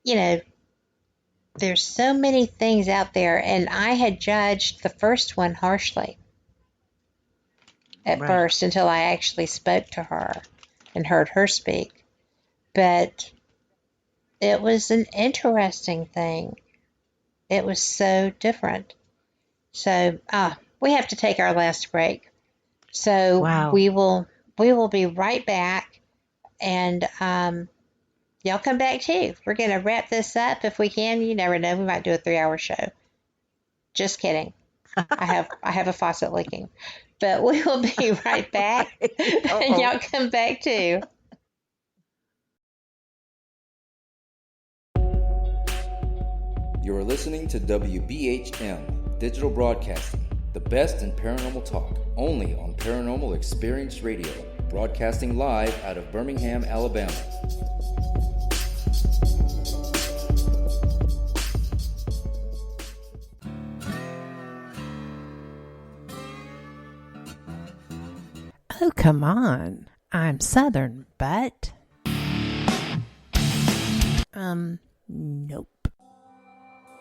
there's so many things out there, and I had judged the first one harshly at first until I actually spoke to her and heard her speak. But it was an interesting thing. It was so different. So, we have to take our last break. So we will be right back, and y'all come back too. We're going to wrap this up if we can. You never know, we might do a 3-hour show. Just kidding. I have a faucet leaking. But we will be right back. And y'all come back too. You're listening to WBHM Digital Broadcasting, the best in paranormal talk, only on Paranormal Experience Radio, broadcasting live out of Birmingham, Alabama. Oh, come on. I'm Southern, but... nope.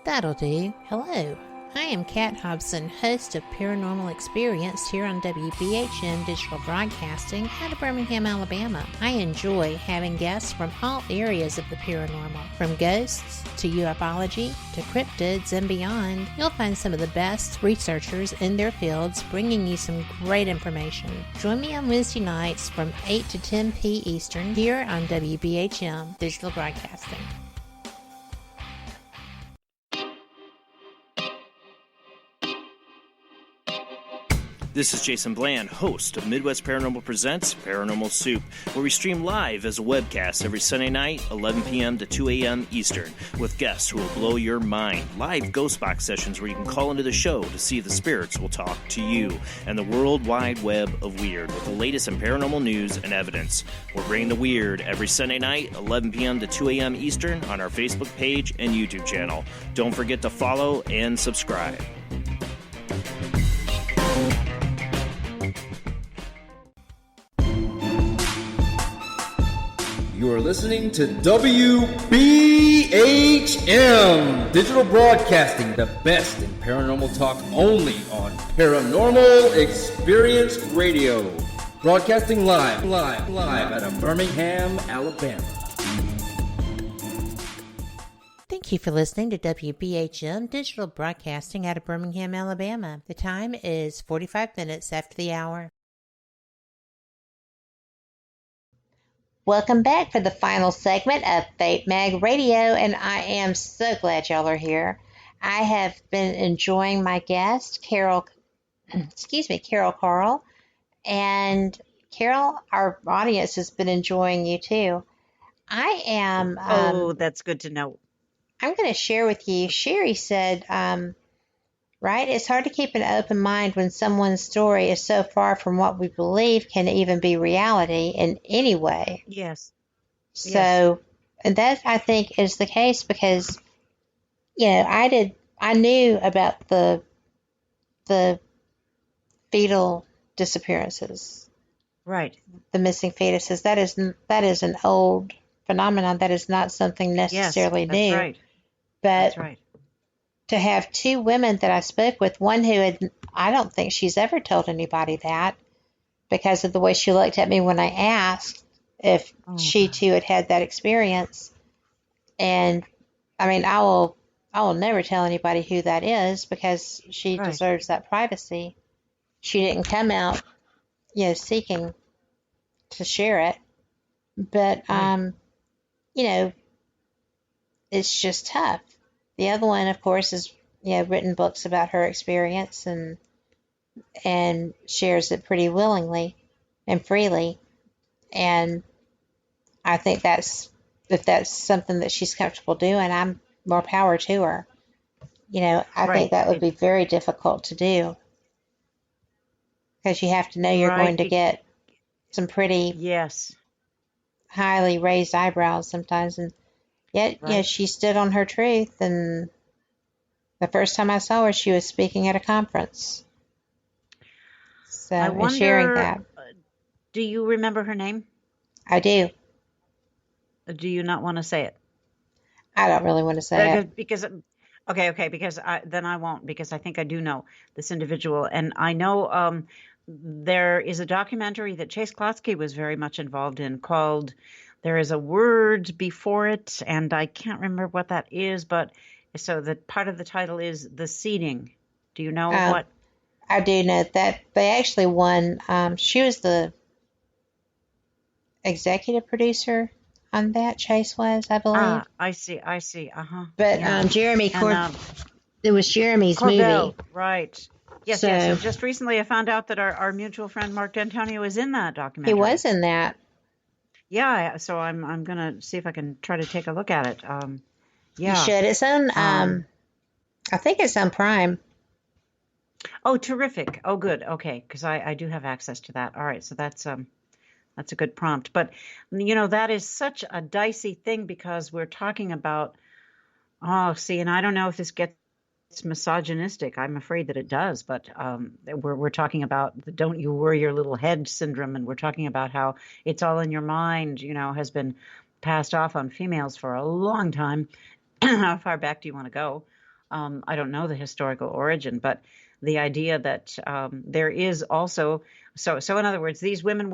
That'll do. Hello, I am Kat Hobson, host of Paranormal Experience here on WBHM Digital Broadcasting out of Birmingham, Alabama. I enjoy having guests from all areas of the paranormal, from ghosts to ufology to cryptids and beyond. You'll find some of the best researchers in their fields bringing you some great information. Join me on Wednesday nights from 8 to 10 p. Eastern here on WBHM Digital Broadcasting. This is Jason Bland, host of Midwest Paranormal Presents Paranormal Soup, where we stream live as a webcast every Sunday night, 11 p.m. to 2 a.m. Eastern, with guests who will blow your mind. Live ghost box sessions where you can call into the show to see if the spirits will talk to you, and the world wide web of weird with the latest in paranormal news and evidence. We're bringing the weird every Sunday night, 11 p.m. to 2 a.m. Eastern on our Facebook page and YouTube channel. Don't forget to follow and subscribe. You are listening to WBHM Digital Broadcasting, the best in paranormal talk only on Paranormal Experience Radio. Broadcasting live out of Birmingham, Alabama. Thank you for listening to WBHM Digital Broadcasting out of Birmingham, Alabama. The time is 45 minutes after the hour. Welcome back for the final segment of Fate Mag Radio, and I am so glad y'all are here. I have been enjoying my guest, Carole Carle, and Carole, our audience has been enjoying you too. I am. That's good to know. I'm going to share with you. Sherry said, right? It's hard to keep an open mind when someone's story is so far from what we believe can even be reality in any way. Yes. So, and that I think is the case because, I knew about the fetal disappearances. Right. The missing fetuses. That is an old phenomenon. That is not something necessarily new. Right. But that's right. To have two women that I spoke with, one who I don't think she's ever told anybody that because of the way she looked at me when I asked if she too had that experience. And I mean, I will never tell anybody who that is because she deserves that privacy. She didn't come out, seeking to share it. But, it's just tough. The other one, of course, has written books about her experience and shares it pretty willingly and freely. And I think if that's something that she's comfortable doing, I'm more power to her. I think that would be very difficult to do because you have to know you're going to get some pretty highly raised eyebrows sometimes, and yet she stood on her truth. And the first time I saw her, she was speaking at a conference. So I wonder, sharing that. Do you remember her name? I do. Do you not want to say it? I don't really want to say it. Because then I won't, because I think I do know this individual. And I know there is a documentary that Chase Klotsky was very much involved in called There Is a Word Before It, and I can't remember what that is, but so the part of the title is The Seeding. Do you know what? I do know that they actually won. She was the executive producer on that. Chase was, I believe. I see. Uh-huh. But Jeremy it was Jeremy's Corbell, movie. Right. Yes, yes. And just recently I found out that our mutual friend Mark D'Antonio is in that documentary. He was in that. Yeah, so I'm going to see if I can try to take a look at it. You should. It's on, I think it's on Prime. Oh, terrific. Oh, good. Okay, because I do have access to that. All right, so that's a good prompt. But, that is such a dicey thing because we're talking about, and I don't know if this gets misogynistic. I'm afraid that it does, but we're talking about the don't you worry your little head syndrome, and we're talking about how it's all in your mind, has been passed off on females for a long time. How far back do you want to go? I don't know the historical origin, but the idea that there is also so in other words, these women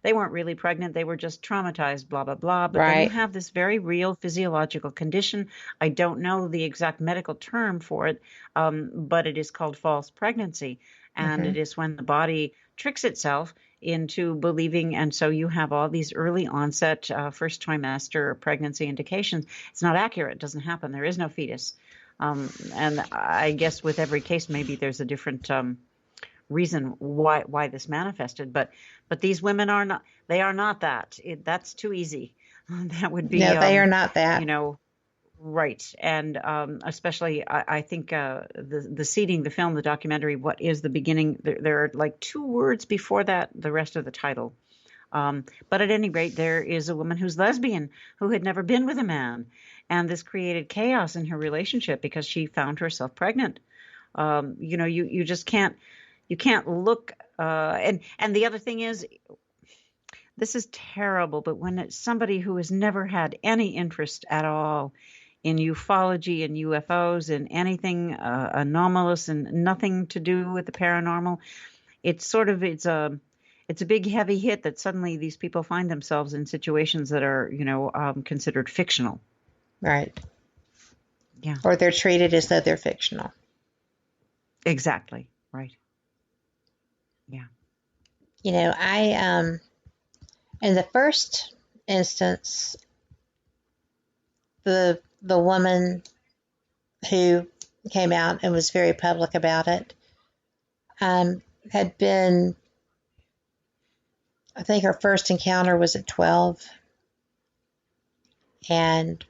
they weren't really pregnant, they were just traumatized, blah blah blah. But then you have this very real physiological condition. I don't know the exact medical term for it, but it is called false pregnancy, and it is when the body tricks itself into believing, and so you have all these early onset first trimester pregnancy indications. It's not accurate. It doesn't happen. There is no fetus. And I guess with every case, maybe there's a different reason why this manifested. But these women are not. They are not that. That's too easy. That would be. No, they are not that. Right. And especially, I think the seeding, the film, the documentary, What is the Beginning? There are like 2 words before that, the rest of the title. But at any rate, there is a woman who's lesbian who had never been with a man. And this created chaos in her relationship because she found herself pregnant. You just can't look. And the other thing is, this is terrible, but when it's somebody who has never had any interest at all in ufology and UFOs and anything anomalous and nothing to do with the paranormal, it's a big heavy hit that suddenly these people find themselves in situations that are, considered fictional. Right. Yeah. Or they're treated as though they're fictional. Exactly. Right. Yeah. I, in the first instance, the woman who came out and was very public about it, had been, I think her first encounter was at 12. And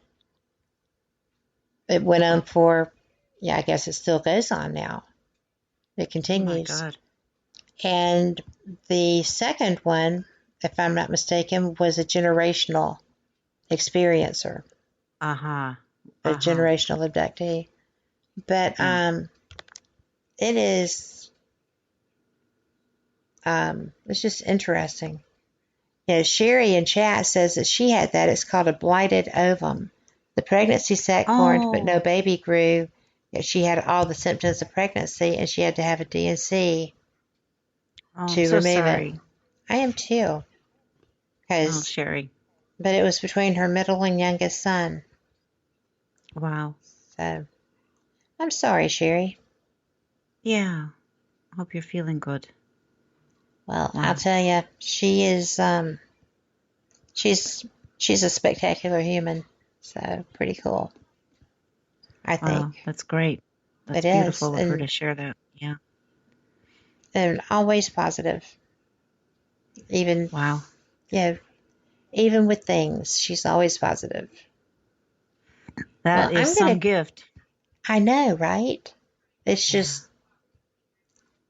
it went on for, I guess it still goes on now. It continues. Oh my God. And the second one, if I'm not mistaken, was a generational experiencer. A generational abductee. But it is, it's just interesting. Sherry in chat says that she had that. It's called a blighted ovum. The pregnancy sac formed, but no baby grew. Yet she had all the symptoms of pregnancy, and she had to have a DNC to remove it. I am too. Sherry. But it was between her middle and youngest son. Wow. So, I'm sorry, Sherry. Yeah. Hope you're feeling good. Well, wow. I'll tell you, she is, she's a spectacular human. So, pretty cool. I think. Wow, that's great. That's beautiful of her to share that. Yeah. And always positive. Even. Wow. Yeah. Even with things, she's always positive. That is some gift. I know, right? It's just,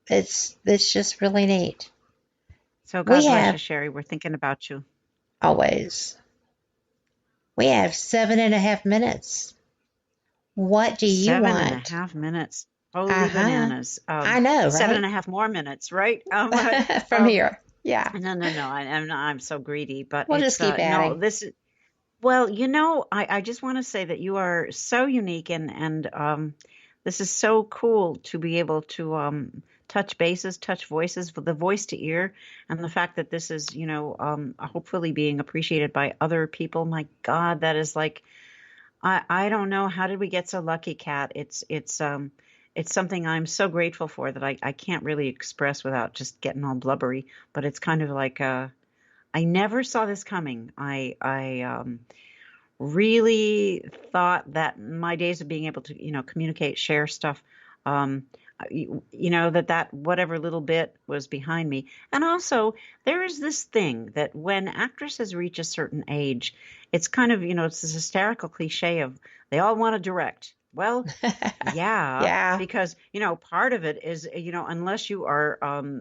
it's just really neat. So God bless you, Sherry. We're thinking about you. Always. We have 7.5 minutes. What do you want? 7.5 minutes. Holy bananas. I know, right? 7.5 more minutes, right? From here. Yeah. No. I'm so greedy, but we'll just keep adding. No, I just want to say that you are so unique, and this is so cool to be able to touch bases, touch voices, the voice to ear, and the fact that this is, hopefully being appreciated by other people. My God, that is like, I don't know, how did we get so lucky, Kat? It's something I'm so grateful for that I can't really express without just getting all blubbery. But it's kind of like I never saw this coming. I really thought that my days of being able to communicate, share stuff, that whatever little bit was behind me. And also there is this thing that when actresses reach a certain age, it's kind of it's this hysterical cliche of they all want to direct. Well, yeah, because, part of it is, unless you are,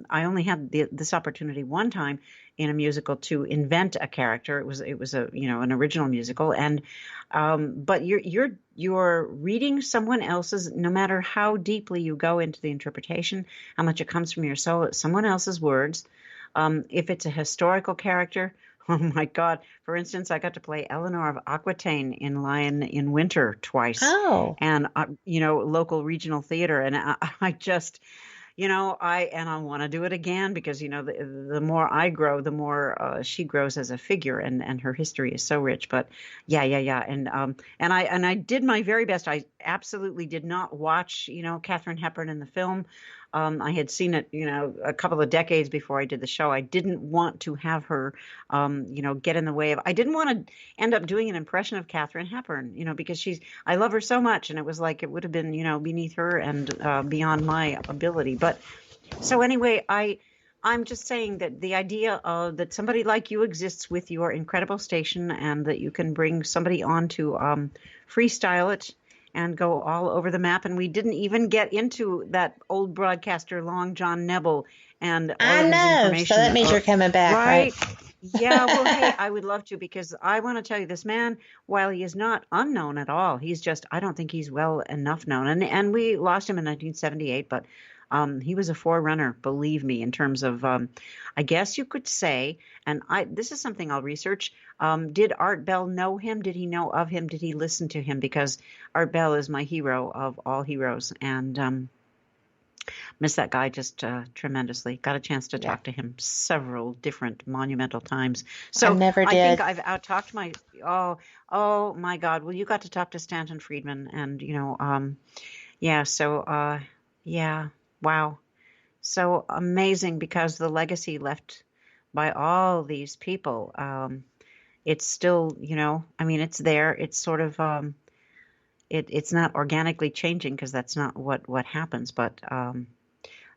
I only had this opportunity one time in a musical to invent a character. It was a, an original musical. And, but you're reading someone else's, no matter how deeply you go into the interpretation, how much it comes from your soul, it's someone else's words. If it's a historical character, Oh my God. For instance, I got to play Eleanor of Aquitaine in Lion in Winter twice. Oh. And, local regional theater. And I just, I want to do it again because, the more I grow, the more she grows as a figure and her history is so rich. But yeah. And I did my very best. I absolutely did not watch, Katharine Hepburn in the film. I had seen it, a couple of decades before I did the show. I didn't want to have her, get in the way of. I didn't want to end up doing an impression of Katharine Hepburn, because I love her so much, and it was like it would have been, beneath her and beyond my ability. But so anyway, I'm just saying that the idea that somebody like you exists with your incredible station, and that you can bring somebody on to freestyle it and go all over the map. And we didn't even get into that old broadcaster, Long John Nebel, and all I of his know. information. So that means you're coming back, right? Yeah, well, hey, I would love to, because I want to tell you, this man, while he is not unknown at all, he's just, I don't think he's well enough known. And we lost him in 1978, but he was a forerunner, believe me, in terms of, I guess you could say, and this is something I'll research. Did Art Bell know him? Did he know of him? Did he listen to him? Because Art Bell is my hero of all heroes, and miss that guy just tremendously. Got a chance to talk to him several different monumental times. So I never did. I think I've out-talked my, oh my God. Well, you got to talk to Stanton Friedman, and, wow. So amazing, because the legacy left by all these people, it's still, it's there. It's sort of, it's not organically changing, because that's not what happens. But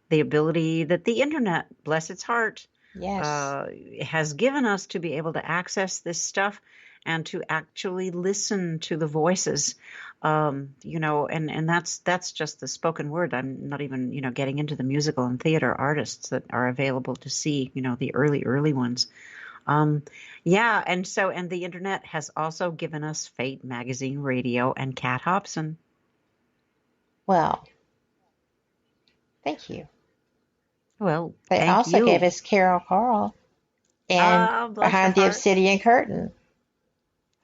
the ability that the internet, bless its heart, has given us to be able to access this stuff and to actually listen to the voices, and that's just the spoken word. I'm not even, getting into the musical and theater artists that are available to see, the early ones. And the internet has also given us Fate Magazine Radio and Kat Hobson. Well, thank you. Well, they also gave us Carole Carle and Behind the Obsidian Curtain.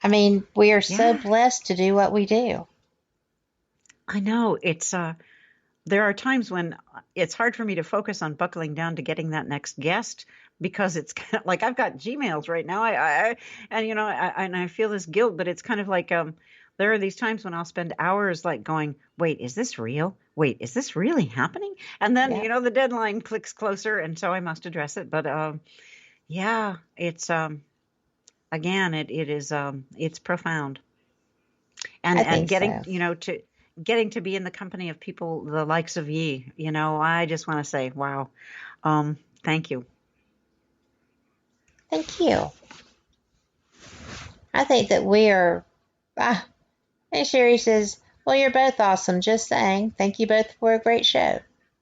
I mean, we are so blessed to do what we do. I know. It's there are times when it's hard for me to focus on buckling down to getting that next guest, because it's kind of like I've got Gmails right now. I feel this guilt, but it's kind of like there are these times when I'll spend hours like going, wait, is this real? Wait, is this really happening? And then, the deadline clicks closer, and so I must address it. But it's again, it is it's profound. And getting, getting to be in the company of people the likes of ye, I just want to say, wow. Thank you. Thank you. I think that we are, and Sherry says, well, you're both awesome. Just saying. Thank you both for a great show.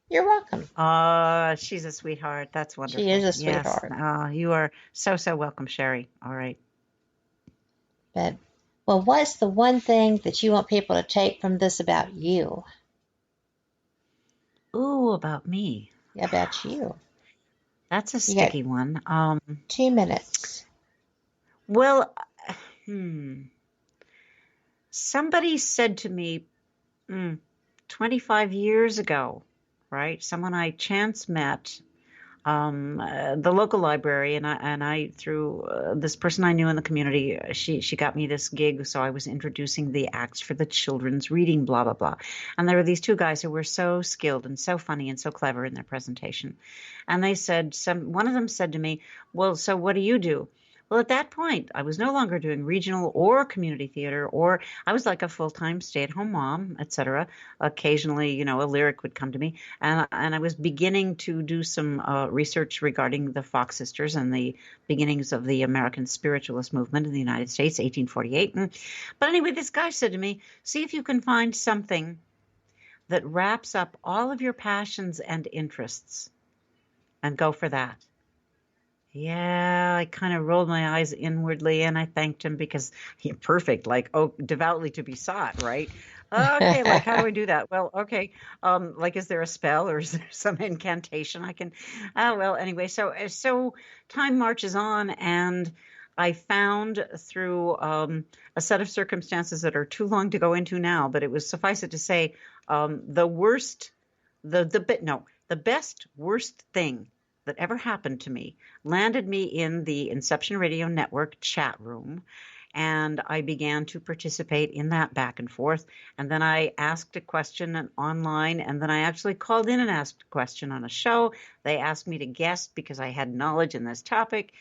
You're welcome. She's a sweetheart. That's wonderful. She is a sweetheart. Yes. You are so welcome, Sherry. All right. But, well, what's the one thing that you want people to take from this about you? Ooh, about me. About you. That's a sticky one. 2 minutes. Well, somebody said to me 25 years ago, right? Someone I chance met, the local library, and I through this person I knew in the community, she got me this gig, so I was introducing the acts for the children's reading, blah blah blah. And there were these two guys who were so skilled and so funny and so clever in their presentation, and they said, one of them said to me, well, so what do you do? Well, at that point, I was no longer doing regional or community theater, or I was like a full-time stay-at-home mom, etc. Occasionally, a lyric would come to me, and I was beginning to do some research regarding the Fox sisters and the beginnings of the American spiritualist movement in the United States, 1848. But anyway, this guy said to me, see if you can find something that wraps up all of your passions and interests, and go for that. Yeah, I kind of rolled my eyes inwardly, and I thanked him, because he's perfect, like, devoutly to be sought, right? Okay, like, how do I do that? Well, okay, like, is there a spell, or is there some incantation I can? Well, anyway, so time marches on, and I found through a set of circumstances that are too long to go into now, but it was, suffice it to say, the best worst thing that ever happened to me landed me in the Inception Radio Network chat room. And I began to participate in that back and forth. And then I asked a question online, and then I actually called in and asked a question on a show. They asked me to guest because I had knowledge in this topic.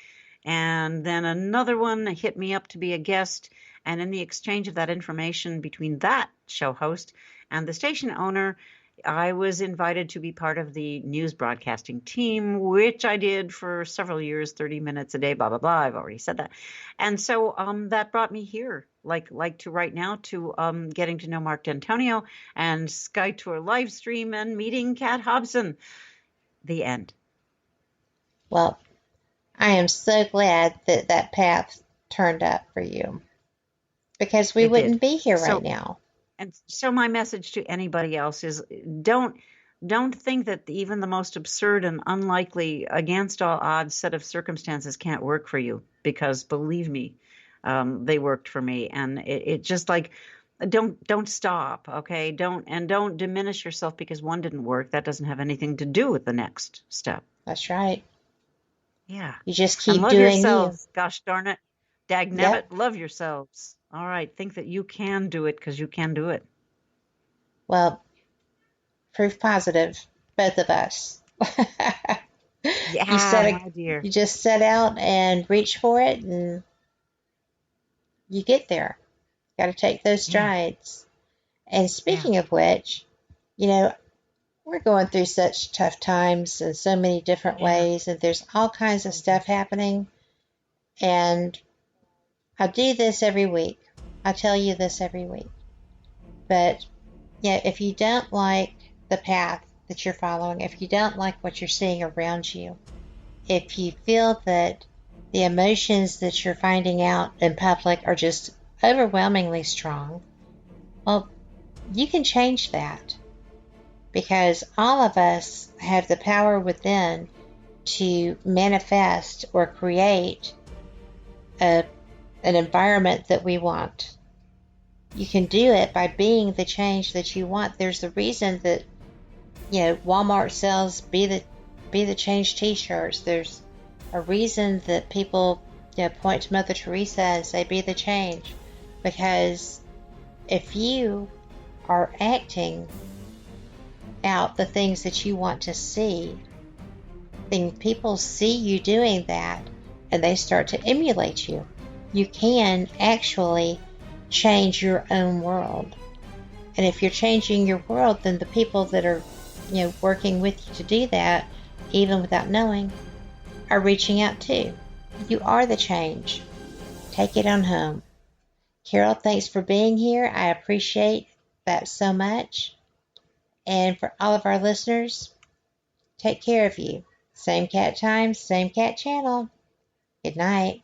And then another one hit me up to be a guest. And in the exchange of that information between that show host and the station owner, I was invited to be part of the news broadcasting team, which I did for several years, 30 minutes a day, blah, blah, blah. I've already said that. And so that brought me here, like to right now, to getting to know Mark D'Antonio and Sky Tour live stream and meeting Kat Hobson. The end. Well, I am so glad that that path turned up for you, because we wouldn't be here right now. And so my message to anybody else is don't think that even the most absurd and unlikely, against all odds set of circumstances can't work for you, because believe me, they worked for me. And it just like, don't stop. Okay. Don't diminish yourself because one didn't work. That doesn't have anything to do with the next step. That's right. Yeah. You just keep love doing yourselves. you. Gosh darn it. Dagnabbit, love yourselves. All right. Think that you can do it, because you can do it. Well, proof positive, both of us. Yeah, my dear. You just set out and reach for it, and you get there. Got to take those strides. And speaking of which, we're going through such tough times in so many different ways, and there's all kinds of stuff happening. And I do this every week. I tell you this every week. But, if you don't like the path that you're following, if you don't like what you're seeing around you, if you feel that the emotions that you're finding out in public are just overwhelmingly strong, well, you can change that. Because all of us have the power within to manifest or create an environment that we want. You can do it by being the change that you want. There's a reason that Walmart sells be the change t-shirts. There's a reason that people point to Mother Teresa and say be the change, because if you are acting out the things that you want to see, then people see you doing that and they start to emulate you. You can actually change your own world. And if you're changing your world, then the people that are working with you to do that, even without knowing, are reaching out too. You are the change. Take it on home. Carole, thanks for being here. I appreciate that so much. And for all of our listeners, take care of you. Same cat time, same cat channel. Good night.